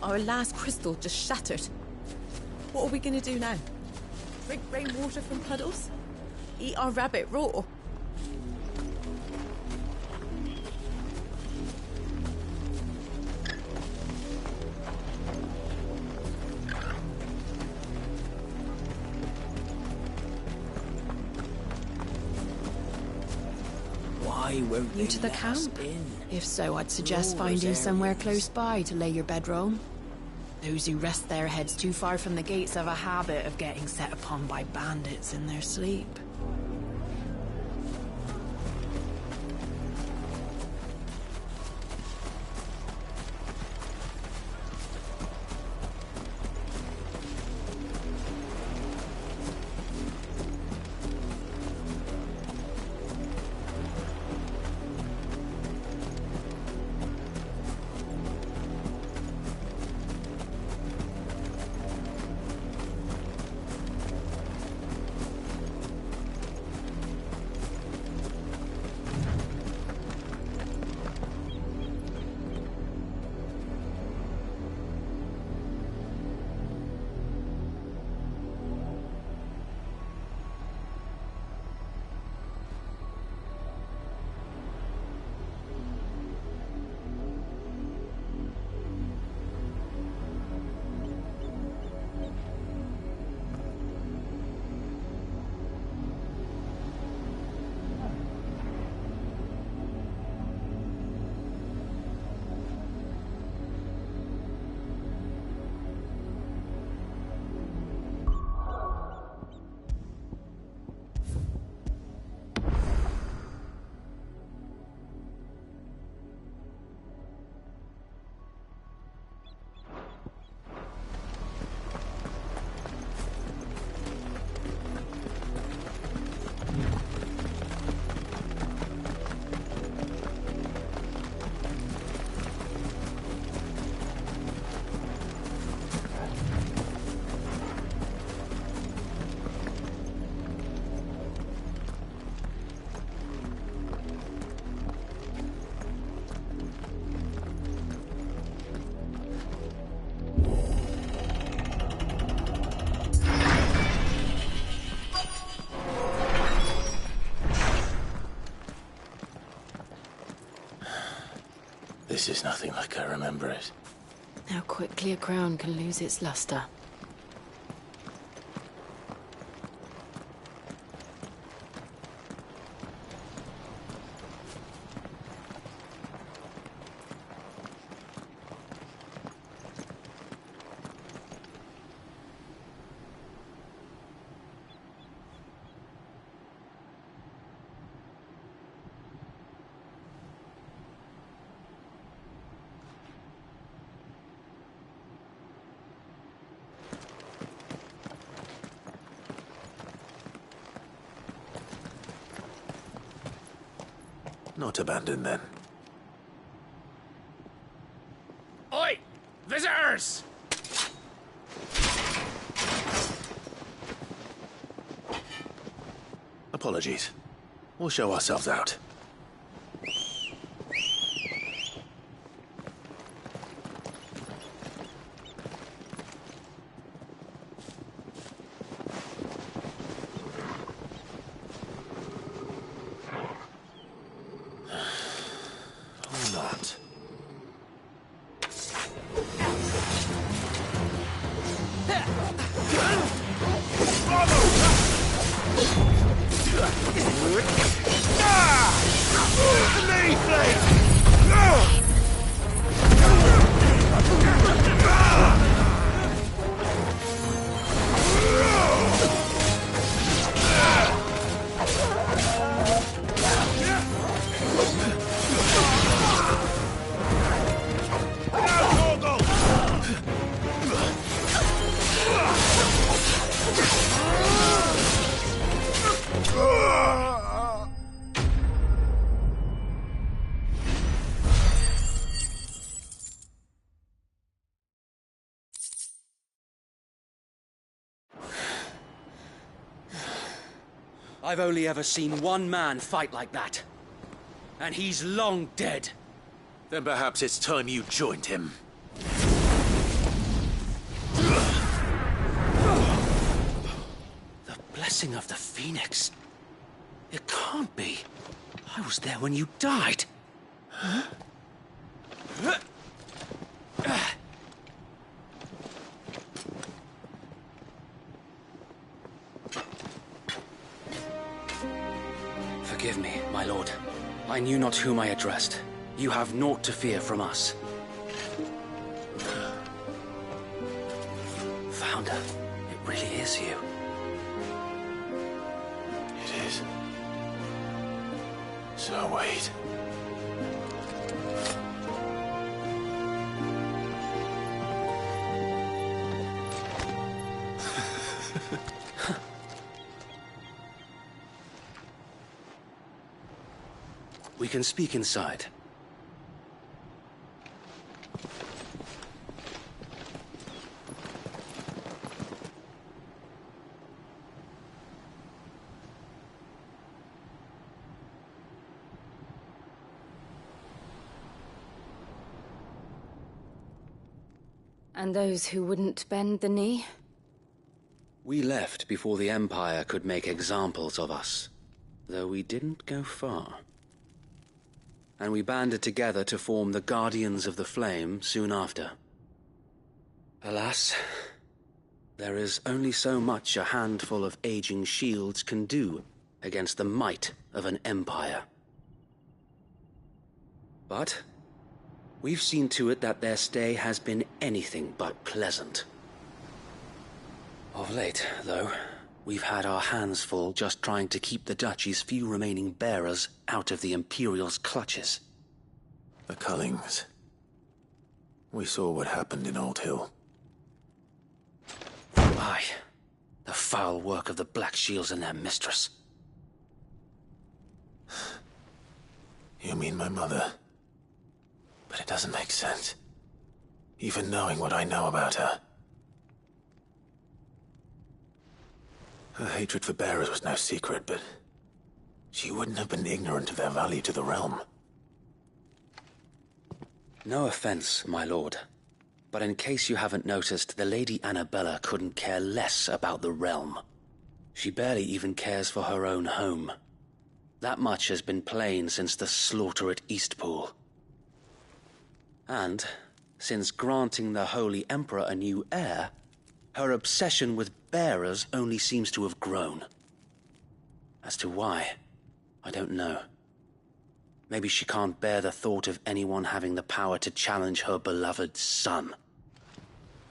Our last crystal just shattered. What are we gonna do now? Drink rainwater from puddles? Eat our rabbit raw? Why won't New to the camp? If so, I'd suggest finding somewhere close by to lay your bedroll. Those who rest their heads too far from the gates have a habit of getting set upon by bandits in their sleep. This is nothing like I remember it. How quickly a crown can lose its luster. Not abandoned, then. Oi! Visitors! Apologies. We'll show ourselves out. I've only ever seen one man fight like that. And he's long dead. Then perhaps it's time you joined him. blessing of the Phoenix. It can't be. I was there when you died. Huh? Forgive me, my lord. I knew not whom I addressed. You have naught to fear from us. Founder, it really is you. It is. So wait. We can speak inside. And those who wouldn't bend the knee? We left before the Empire could make examples of us, though we didn't go far. And we banded together to form the Guardians of the Flame soon after. Alas, there is only so much a handful of aging shields can do against the might of an empire. But we've seen to it that their stay has been anything but pleasant. Of late, though, we've had our hands full just trying to keep the Duchy's few remaining bearers out of the Imperial's clutches. The Cullings. We saw what happened in Old Hill. Aye. The foul work of the Black Shields and their mistress. You mean my mother? But it doesn't make sense. Even knowing what I know about her. Her hatred for bearers was no secret, but she wouldn't have been ignorant of their value to the realm. No offense, my lord, but in case you haven't noticed, the Lady Annabella couldn't care less about the realm. She barely even cares for her own home. That much has been plain since the slaughter at Eastpool. And, since granting the Holy Emperor a new heir, her obsession with bearers only seems to have grown. As to why, I don't know. Maybe she can't bear the thought of anyone having the power to challenge her beloved son.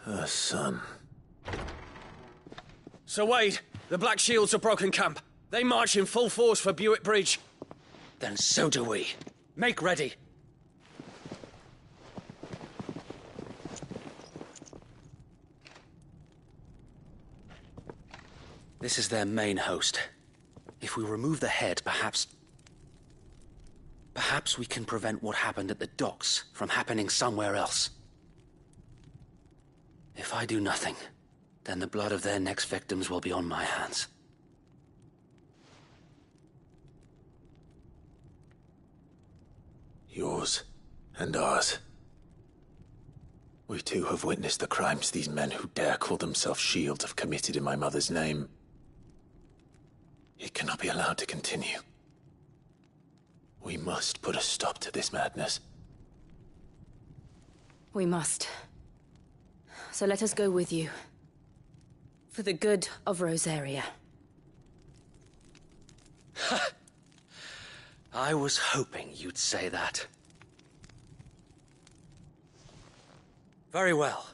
Her son. Sir Wade, the Black Shields have broken camp. They march in full force for Buick Bridge. Then so do we. Make ready. This is their main host. If we remove the head, perhaps we can prevent what happened at the docks from happening somewhere else. If I do nothing, then the blood of their next victims will be on my hands. Yours and ours. We too have witnessed the crimes these men who dare call themselves shields have committed in my mother's name. It cannot be allowed to continue. We must put a stop to this madness. We must. So let us go with you. For the good of Rosaria. I was hoping you'd say that. Very well.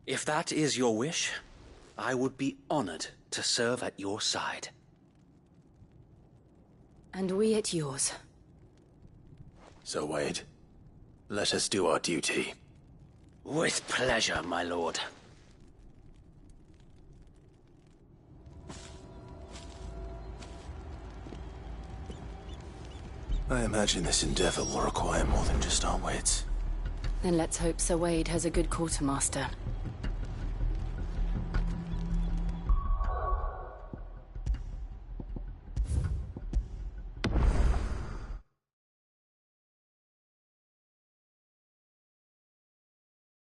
If that is your wish, I would be honored to serve at your side. And we at yours. So, Wade, let us do our duty. With pleasure, my lord. I imagine this endeavor will require more than just our wits. Then let's hope Sir Wade has a good quartermaster.